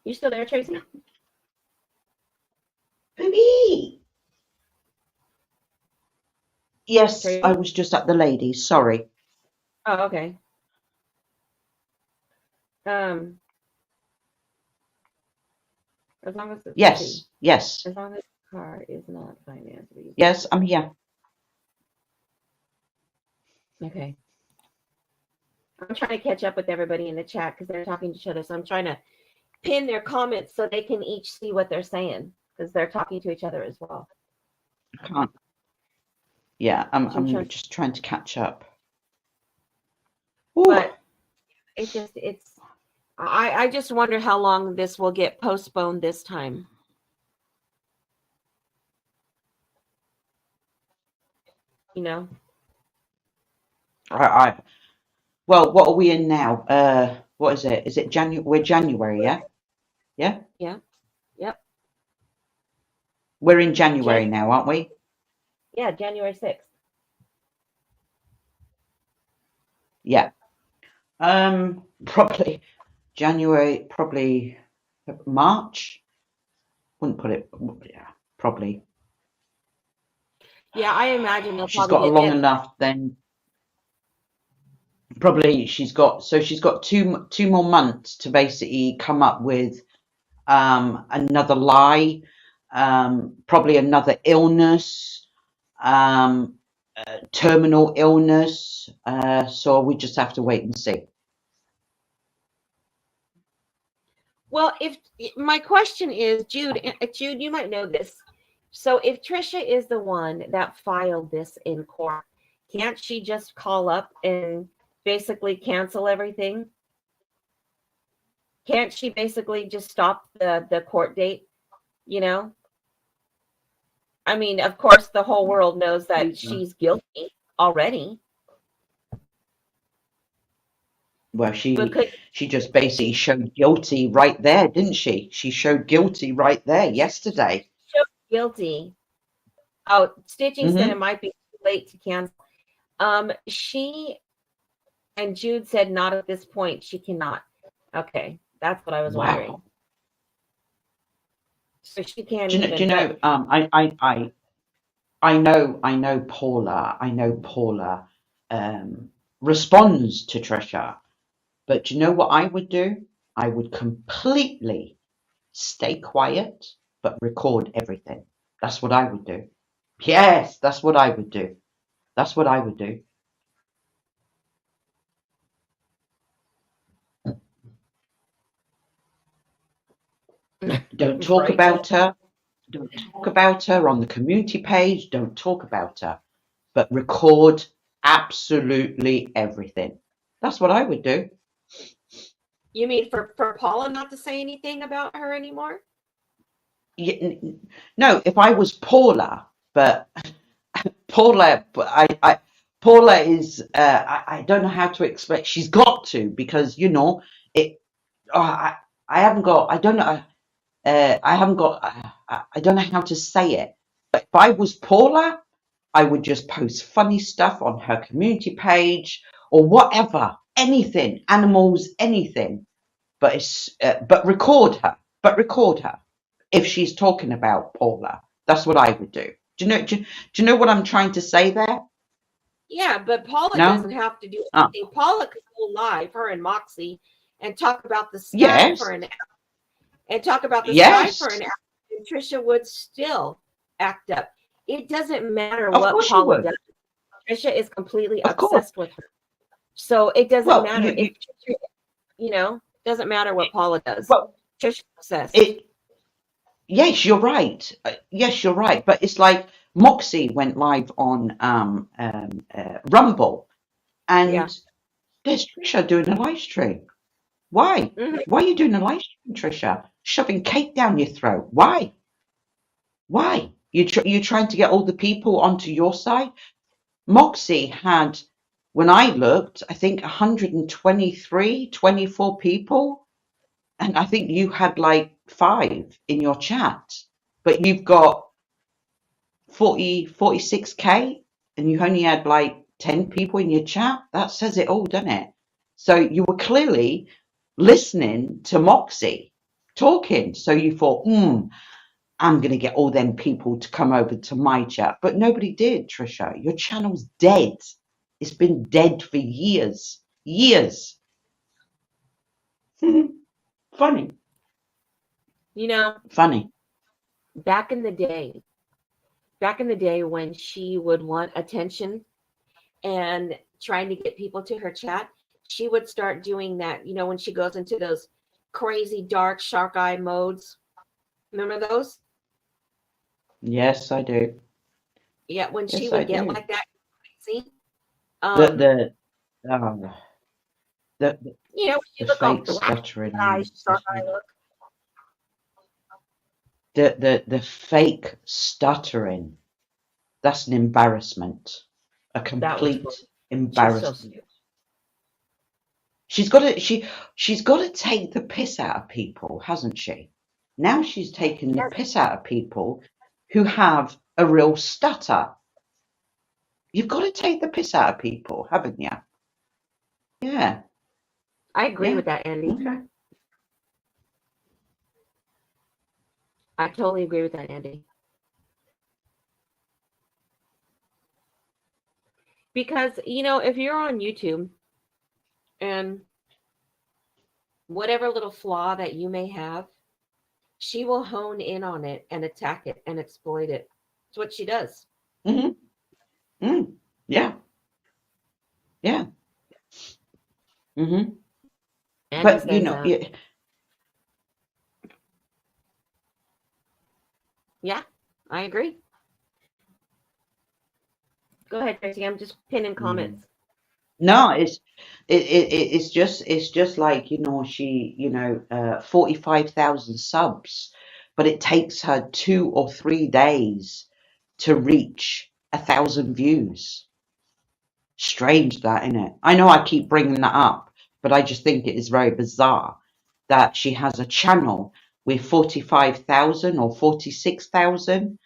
You still there, Tracy? Baby. Yes, Tracy? I was just at the ladies. Sorry. Oh, okay. As long as Yes, yes. As long as the car is not financed. Yes, I'm here. Okay. I'm trying to catch up with everybody in the chat because they're talking to each other. So I'm trying to pin their comments so they can each see what they're saying because they're talking to each other as well. I can't. Yeah, I'm just trying to catch up. Ooh. But I just wonder how long this will get postponed this time. You know? Well, what are we in now? What is it? Is it January? We're January, yeah? Yeah? Yeah. Yep. We're in January now, aren't we? Yeah, January 6th. Yeah. Probably January, probably March. Wouldn't put it, yeah, probably. Yeah, I imagine they'll she's got a long enough then. Probably she's got two more months to basically come up with another lie, probably another illness, terminal illness. So we just have to wait and see. Well, if my question is, Jude, you might know this. So if Trisha is the one that filed this in court, can't she just call up and basically cancel everything? Can't she basically just stop the court date? You know? I mean, of course, the whole world knows that she's guilty already. Well, she just basically showed guilty right there, didn't she? She showed guilty right there yesterday. Showed guilty. Oh, Stitching said it might be too late to cancel. She and Jude said not at this point. She cannot. Okay, that's what I was wondering. So she can't. Do you know? I know Paula. I know Paula responds to Trisha. But do you know what I would do? I would completely stay quiet, but record everything. That's what I would do. Yes, that's what I would do. That's what I would do. Don't talk about her. Don't talk about her on the community page. Don't talk about her. But record absolutely everything. That's what I would do. You mean for Paula not to say anything about her anymore? No, if I was Paula, but Paula, Paula is, I don't know how to explain. She's got to, because, you know, I haven't got, I don't know, I don't know how to say it. But if I was Paula, I would just post funny stuff on her community page or whatever, anything, animals, anything. But record her. But record her if she's talking about Paula. That's what I would do. Do you know what I'm trying to say there? Yeah, but Paula doesn't have to do anything. Paula could go live, her and Moxie, and talk about the sky for an hour. And talk about the sky for an hour. And Trisha would still act up. It doesn't matter Of what course you Paula would. does. Trisha is completely Of course. obsessed with her. So it doesn't Well, matter if Trisha, doesn't matter what Paula does. well, Trisha's obsessed. Yes, you're right. Yes, you're right. But it's like Moxie went live on Rumble, and Yeah. there's Trisha doing a live stream. Why? Mhm. Why are you doing a live stream, Trisha? Shoving cake down your throat. Why? Why? You're trying to get all the people onto your side? Moxie had, when I looked, I think 123, 24 people. And I think you had like 5 in your chat. But you've got 46K and you only had like 10 people in your chat. That says it all, doesn't it? So you were clearly listening to Moxie talking. So you thought, I'm going to get all them people to come over to my chat. But nobody did, Trisha. Your channel's dead. It's been dead for years. Years. Funny. Funny. Back in the day when she would want attention and trying to get people to her chat, she would start doing that, when she goes into those crazy dark shark eye modes. Remember those? Yes, I do. Yeah, when she Yes, would I get do. like that crazy. The When she look all fake black stuttering. eyes, shark eye look. The fake stuttering. That's an embarrassment. A complete embarrassment. She's got to take the piss out of people, hasn't she? Now she's taking the piss out of people who have a real stutter. You've got to take the piss out of people, haven't you? Yeah. I agree with that, Andy. Okay. I totally agree with that, Andy. Because, if you're on YouTube and whatever little flaw that you may have, she will hone in on it and attack it and exploit it. It's what she does. Mm-hmm. Yeah. Yeah. Mm-hmm. But, yeah, I agree. Go ahead, Tracy. I'm just pinning comments. No, it's just like, she 45,000 subs, but it takes her 2 or 3 days to reach 1,000 views. Strange that, isn't it? I know I keep bringing that up, but I just think it is very bizarre that she has a channel with 45,000 or 46,000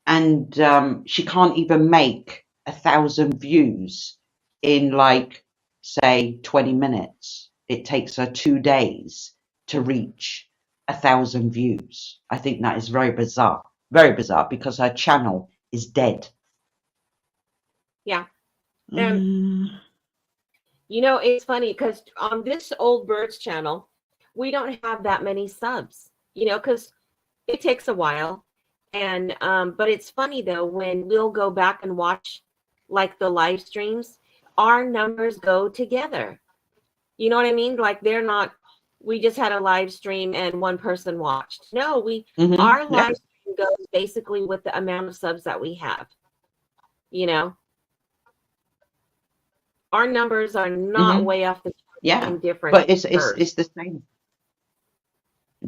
and she can't even make 1,000 views in like, say, 20 minutes. It takes her 2 days to reach 1,000 views. I think that is very bizarre because her channel is dead. Yeah. It's funny because on this Old Birds channel, we don't have that many subs, because it takes a while. And but it's funny though, when we'll go back and watch like the live streams, our numbers go together. You know what I mean? Like they're not, we just had a live stream and one person watched. No, our live stream goes basically with the amount of subs that we have. Our numbers are not way off the chart in different. But it's the same.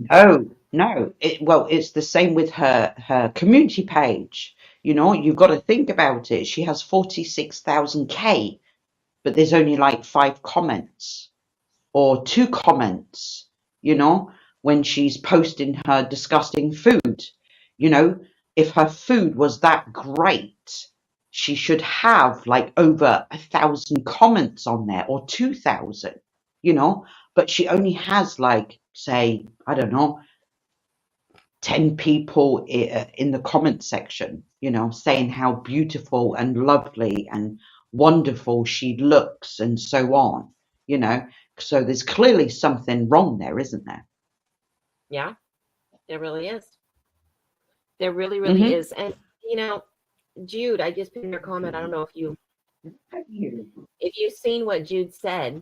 Oh no! It's the same with her community page. You've got to think about it. She has 46,000K, but there's only like 5 comments or 2 comments. When she's posting her disgusting food. If her food was that great, she should have like over 1,000 comments on there or 2,000. But she only has like, say, I don't know, 10 people in the comment section, saying how beautiful and lovely and wonderful she looks and so on, So there's clearly something wrong there, isn't there? Yeah, there really is. There really, really is. And You know, Jude, I just put in your comment. I don't know if you've seen what Jude said,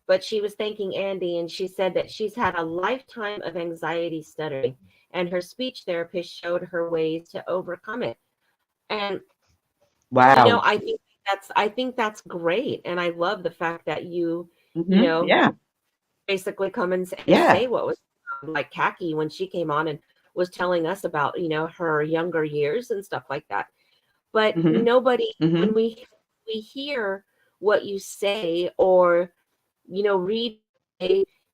but she was thanking Andy, and she said that she's had a lifetime of anxiety stuttering, and her speech therapist showed her ways to overcome it. And Wow. I think that's great, and I love the fact that you know, Yeah. basically come and Yeah. say what was like Khaki when she came on and was telling us about her younger years and stuff like that. But nobody, when we hear what you say or read,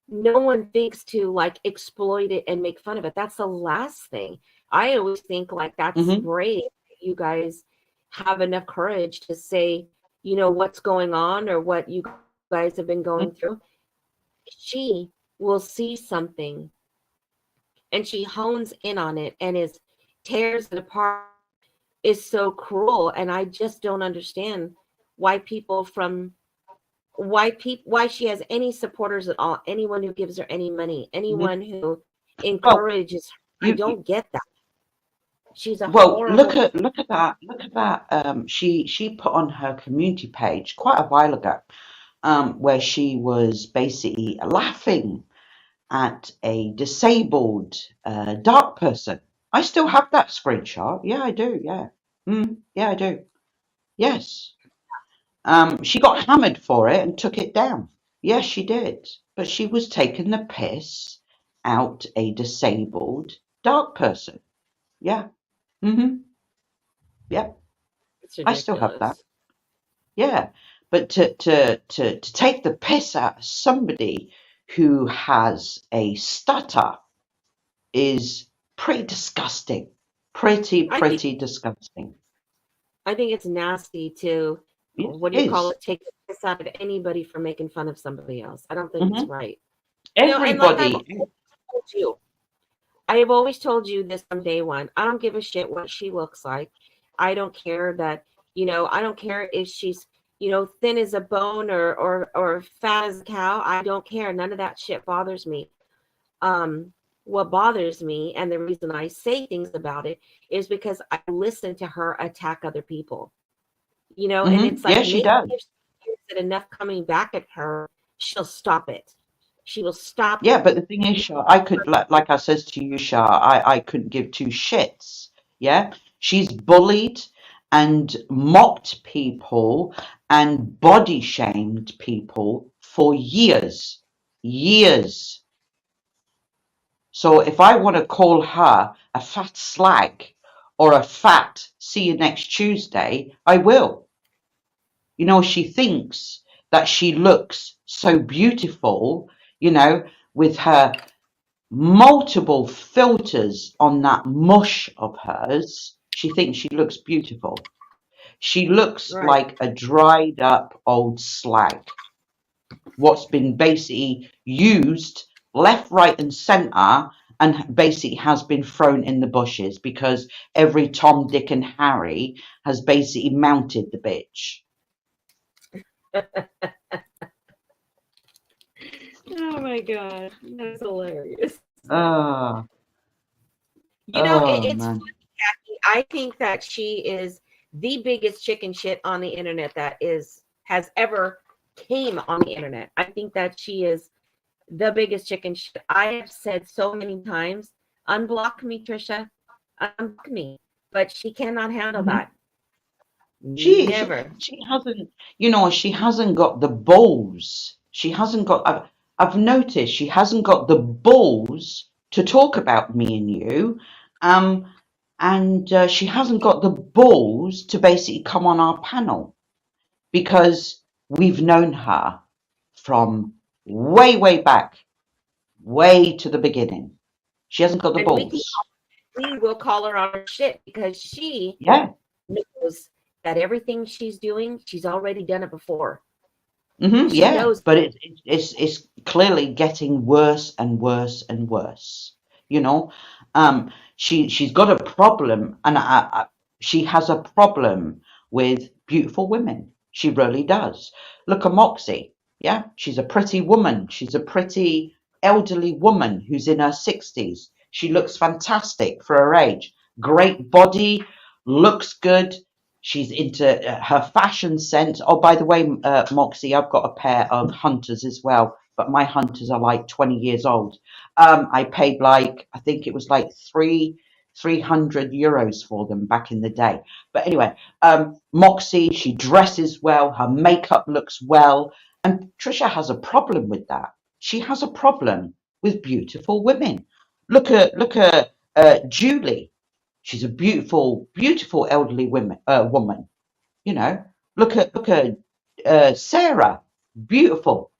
no one thinks to like exploit it and make fun of it. That's the last thing. I always think like that's brave. You guys have enough courage to say, what's going on or what you guys have been going through. She will see something and she hones in on it and tears it apart, is so cruel. And I just don't understand why why she has any supporters at all, anyone who gives her any money, anyone who encourages her. I don't get that. She's a horrible. Look at that. She put on her community page quite a while ago, where she was basically laughing at a disabled dark person. I still have that screenshot. Yeah, I do. Yeah. Yeah, I do. Yes. She got hammered for it and took it down. Yes, she did. But she was taking the piss out a disabled dark person. Yeah. Yep. I still have that. Yeah. But to take the piss out of somebody who has a stutter is pretty disgusting. Pretty disgusting. I think it's nasty to, what do you call it, take the piss out of anybody for making fun of somebody else. I don't think it's right. Everybody. I have always told you this from day one. I don't give a shit what she looks like. I don't care that, I don't care if she's, thin as a bone or fat as a cow. I don't care. None of that shit bothers me. What bothers me, and the reason I say things about it, is because I listen to her attack other people. And it's like, she does. If she hears it enough coming back at her, she'll stop it. She will stop. Yeah, but the thing is, Shah, I could, like I says to you, Shah, I couldn't give two shits. Yeah, she's bullied and mocked people and body shamed people for years. So if I want to call her a fat slag or a fat see you next Tuesday, I will. She thinks that she looks so beautiful, with her multiple filters on that mush of hers. She thinks she looks beautiful. She looks like a dried up old slag. What's been basically used left, right, and centre, and basically has been thrown in the bushes because every Tom, Dick, and Harry has basically mounted the bitch. Oh my god, that's hilarious. It's funny, Khaki. I think that she is the biggest chicken shit on the internet that has ever came on the internet. I think that she is the biggest chicken shit. I have said so many times, unblock me, Trisha, unblock me, but she cannot handle that. She hasn't, she hasn't got the balls. She hasn't got, I've noticed she hasn't got the balls to talk about me and you. And she hasn't got the balls to basically come on our panel because we've known her from way back, way to the beginning. She hasn't got the balls. We will call her on her shit because she knows that everything she's doing, she's already done it before. She knows. But it's clearly getting worse and worse and worse. She's got a problem, and she has a problem with beautiful women. She really does. Look at Moxie. Yeah, she's a pretty woman. She's a pretty elderly woman who's in her 60s. She looks fantastic for her age. Great body, looks good. She's into her fashion sense. Oh, by the way, Moxie, I've got a pair of hunters as well, but my hunters are like 20 years old. I paid like, I think it was like 300 euros for them back in the day. But anyway, Moxie, she dresses well, her makeup looks well, and Trisha has a problem with that. She has a problem with beautiful women. Look at Julie. She's a beautiful, beautiful elderly woman. You know, look at Sarah, beautiful.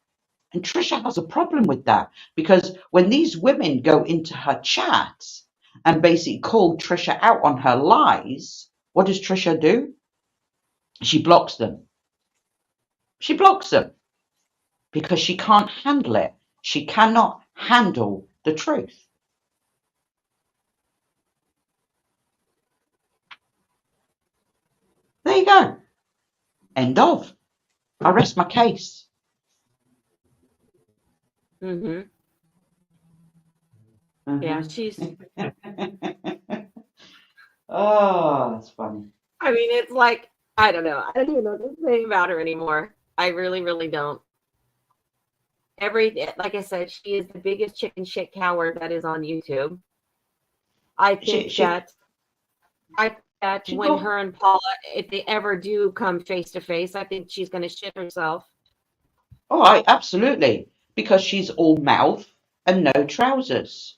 And Trisha has a problem with that because when these women go into her chats and basically call Trisha out on her lies, what does Trisha do? She blocks them. She blocks them because she can't handle it. She cannot handle the truth. There you go. End of. I rest my case. Mm-hmm. Yeah, she's. Oh, that's funny. I mean, it's like I don't know. I don't even know what to say about her anymore. I really, really don't. Like I said, she is the biggest chicken shit coward that is on YouTube. I think that when her and Paula, if they ever do come face to face, I think she's going to shit herself. Oh, absolutely. Because she's all mouth and no trousers.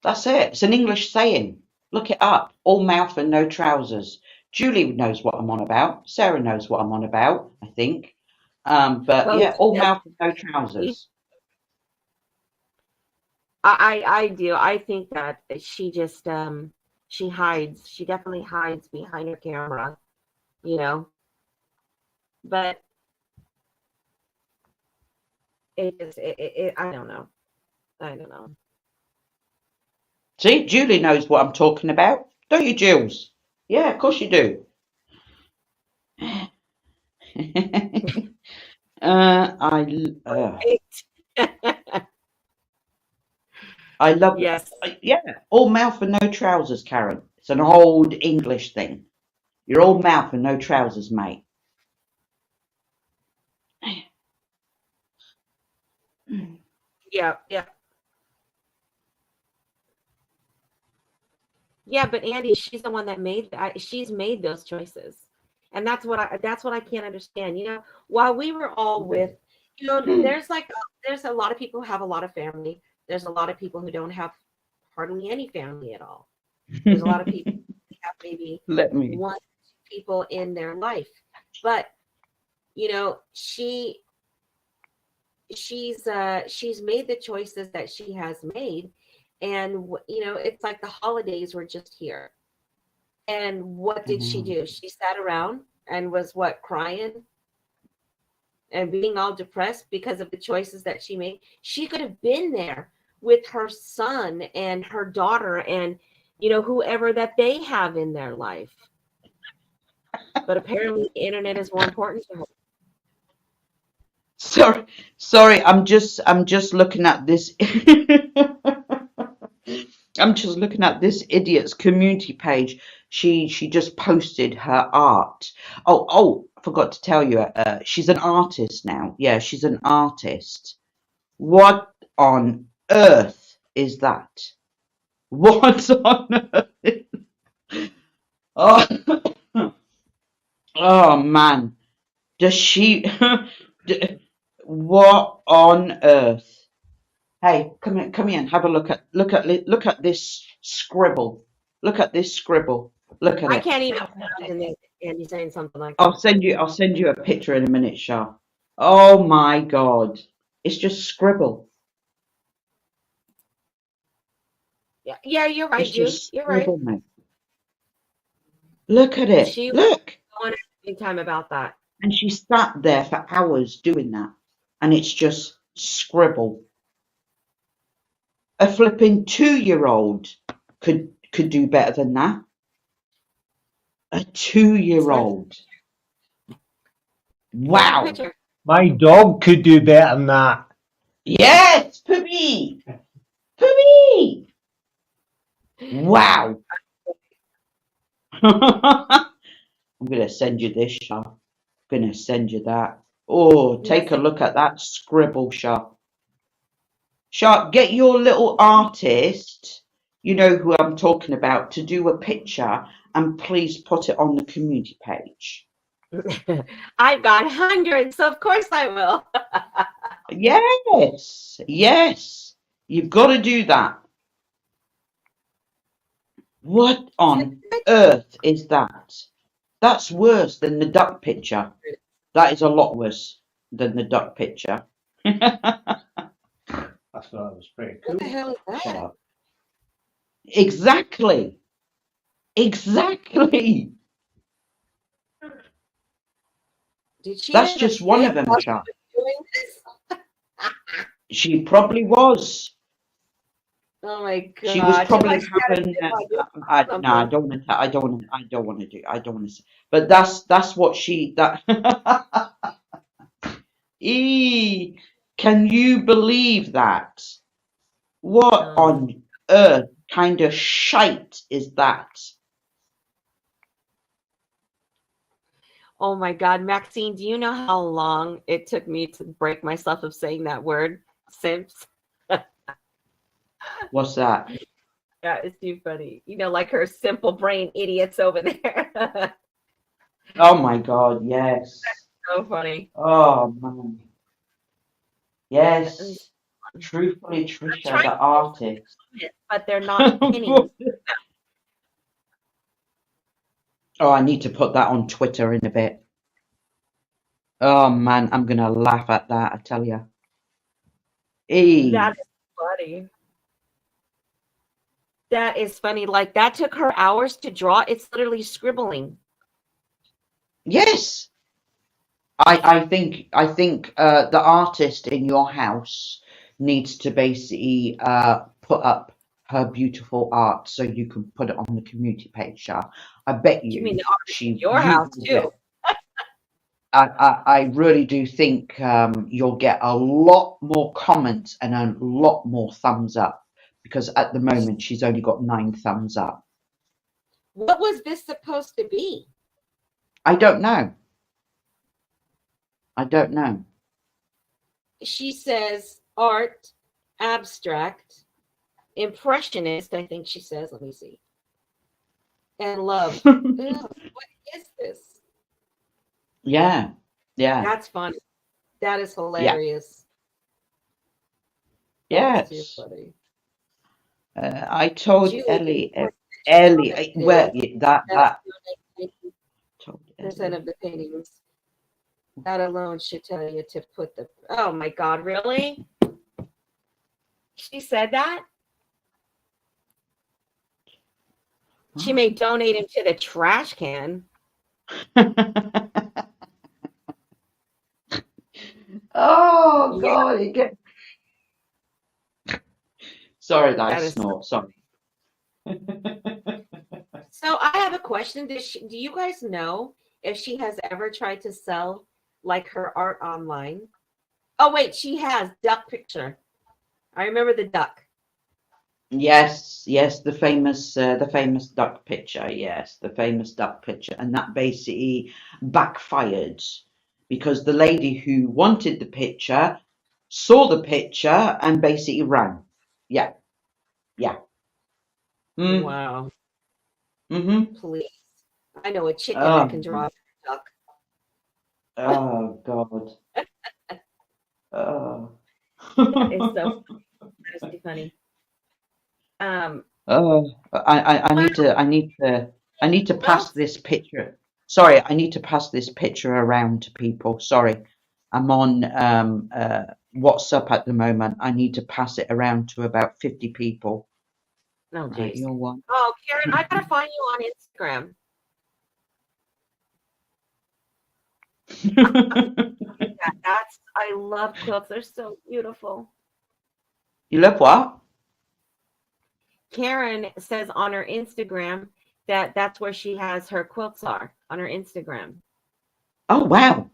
That's it. It's an English saying. Look it up. All mouth and no trousers. Julie knows what I'm on about. Sarah knows what I'm on about, I think. But yeah, all mouth and no trousers. I do. I think that she just she hides. She definitely hides behind her camera, you know. But I don't know. I don't know. See, Julie knows what I'm talking about. Don't you, Jules? Yeah, of course you do. I love yes. Yeah, all mouth and no trousers, Karen. It's an old English thing. You're all mouth and no trousers, mate. Yeah, yeah. Yeah, but Andy, she's the one that she's made those choices. And that's what I can't understand. You know, while we were all with, you know, there's a lot of people who have a lot of family. There's a lot of people who don't have hardly any family at all. There's a lot of people who have maybe one people in their life. But, you know, she's made the choices that she has made. And, you know, it's like the holidays were just here. And what did she do? She sat around and was crying and being all depressed because of the choices that she made. She could have been there with her son and her daughter and, you know, whoever that they have in their life. But apparently the internet is more important to her. Sorry, I'm just looking at this. I'm just looking at this idiot's community page. She just posted her art. Oh, I forgot to tell you. She's an artist now. Yeah, she's an artist. What on earth is that? What on earth? Oh man. Does she? What on earth? Hey, come here and have a look at this scribble. Look at this scribble. Look at it. I can't even imagine Andy saying something like that. I'll send you a picture in a minute, Shah. Oh my God. It's just scribble. Yeah, you're right, Jude. You're right. Mate. Look at it. Look. On big time about that. And she sat there for hours doing that. And it's just scribble. A flipping 2-year-old could do better than that. A 2-year-old. Wow. My dog could do better than that. Yes, Poopy. Poopy. Wow. I'm going to send you this, Shah. I'm going to send you that. Oh, take a look at that scribble, Shah. Shah, get your little artist, you know who I'm talking about, to do a picture and please put it on the community page. I've got hundreds, so of course I will. Yes, yes. You've got to do that. What on earth is that? That's worse than the duck picture. That is a lot worse than the duck picture. I thought it was pretty cool. What the hell is Shut that? up. Exactly. Exactly. Did she That's have just a one fit of them, while she Shah. was doing this? She probably was. Oh my god! She was She probably must have had a having. fit while doing No, I something. don't want to. I don't want to do. I don't want to. But that's what she. That. Can you believe that? What on earth kind of shite is that? Oh my god, Maxine, do you know how long it took me to break myself of saying that word? Simps. What's that? Yeah, it's too funny. You know, like her simple brain idiots over there. Oh my God, yes. So funny. Oh man. Yes. Truthfully, Trisha, the artist. But they're not pennies. Oh, I need to put that on Twitter in a bit. Oh man, I'm gonna laugh at that, I tell you. That is funny. That is funny. Like that took her hours to draw. It's literally scribbling. Yes. I think the artist in your house needs to basically put up her beautiful art so you can put it on the community page, Shah. I bet you mean the artist in your house too? I really do think you'll get a lot more comments and a lot more thumbs up because at the moment she's only got 9 thumbs up. What was this supposed to be? I don't know. I don't know. She says art, abstract, impressionist, I think she says. Let me see. And love. Ew, what is this? Yeah. Yeah. That's funny. That is hilarious. Yes. That's too funny. I told Julie, Ellie, well, that told percent of the paintings. That alone should tell you to put the. Oh my God! Really? She said that. She may donate him to the trash can. Oh God! Again. Sorry, that is snort. Sorry. So I have a question. Do you guys know if she has ever tried to sell like her art online? Oh wait, she has. Duck picture. I remember the duck. Yes, the famous duck picture. Yes, the famous duck picture, and that basically backfired because the lady who wanted the picture saw the picture and basically ran. Yeah. Wow. Mm-hmm. Please. I know a chicken that can draw a duck. Oh God. Oh. That is so funny. That is too funny. I need to pass this picture. Sorry, I need to pass this picture around to people. Sorry. I'm on WhatsApp at the moment. I need to pass it around to about 50 people. No, geez. You're one. Oh, Karen, I gotta find you on Instagram. I love quilts. They're so beautiful. You love what? Karen says on her Instagram that's where she has her quilts are on her Instagram. Oh wow.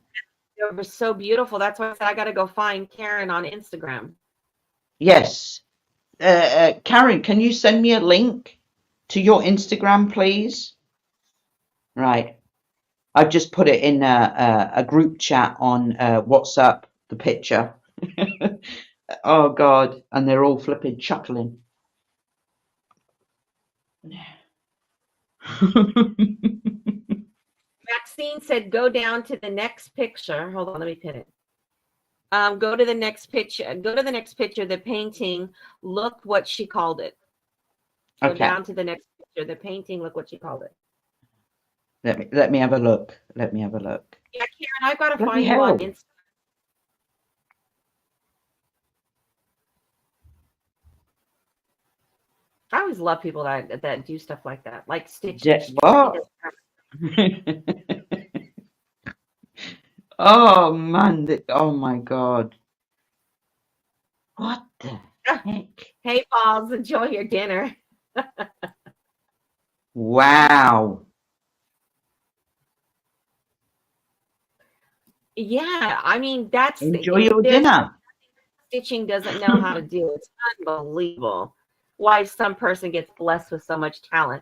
They were so beautiful. That's why I said I gotta go find Karen on Instagram. Yes. Karen, can you send me a link to your Instagram, please? Right. I've just put it in a group chat on WhatsApp, the picture. Oh, God. And they're all flipping chuckling. Maxine said, go down to the next picture. Hold on, let me pin it. Go to the next picture. Go to the next picture, the painting. Look what she called it. Go Okay. down to the next picture, the painting. Look what she called it. Let me have a look. Let me have a look. Yeah, Karen, I've got to Bloody find you on hell. Instagram. I always love people that do stuff like that, like Stitch. What? Oh, man. Oh, my God. What the heck? Hey, Balls, enjoy your dinner. Wow. Yeah, I mean, that's Enjoy your there's dinner. Stitching doesn't know how to do. It's unbelievable why some person gets blessed with so much talent.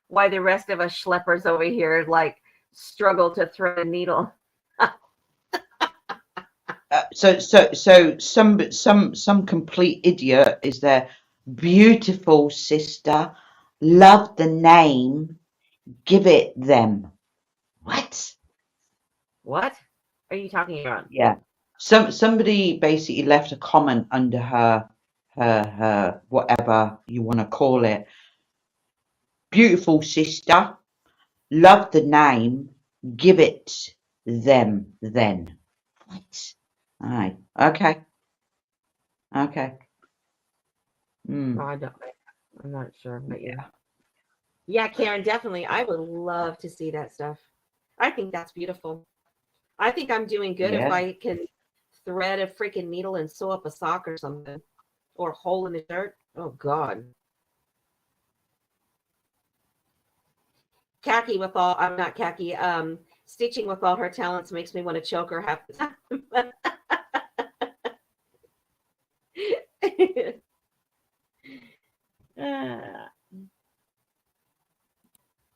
Why the rest of us schleppers over here like struggle to thread a needle. So some complete idiot is there. Beautiful sister, love the name, give it them. What? What are you talking about? Yeah. Somebody basically left a comment under her whatever you want to call it. Beautiful sister, love the name, give it them then. What? Aye. Okay. Okay. Oh, I don't. I'm not sure, but yeah, Karen, definitely. I would love to see that stuff. I think that's beautiful. I think I'm doing good if Yeah. I can thread a freaking needle and sew up a sock or something, or a hole in the shirt. Oh God. Khaki with all, I'm not khaki. Stitching with all her talents makes me want to choke her half the time.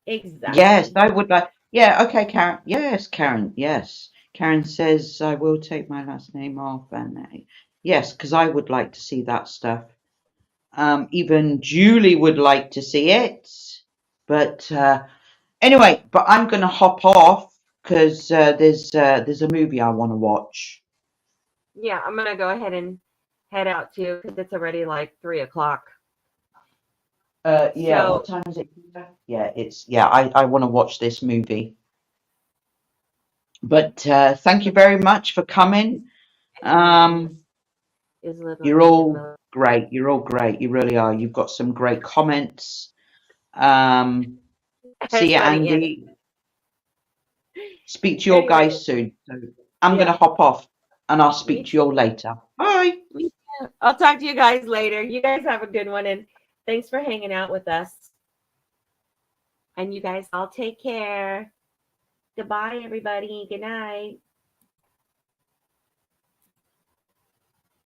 Exactly. Yes, I would like. Yeah, okay, Karen. Yes, Karen. Yes. Karen says, I will take my last name off. And yes, because I would like to see that stuff. Even Julie would like to see it. But anyway, but I'm going to hop off because there's a movie I want to watch. Yeah, I'm gonna go ahead and head out too because it's already like 3:00. Yeah, So- what time is it? Yeah, I want to watch this movie. But thank you very much for coming. Is living You're with all Miller. great. You're all great. You really are. You've got some great comments. See you, Funny, Andy. Speak to you all Anyway. guys soon. So I'm Yeah. going to hop off and I'll Me speak to you all later. Bye. I'll talk to you guys later. You guys have a good one, and thanks for hanging out with us. And you guys all take care. Goodbye, everybody. Good night.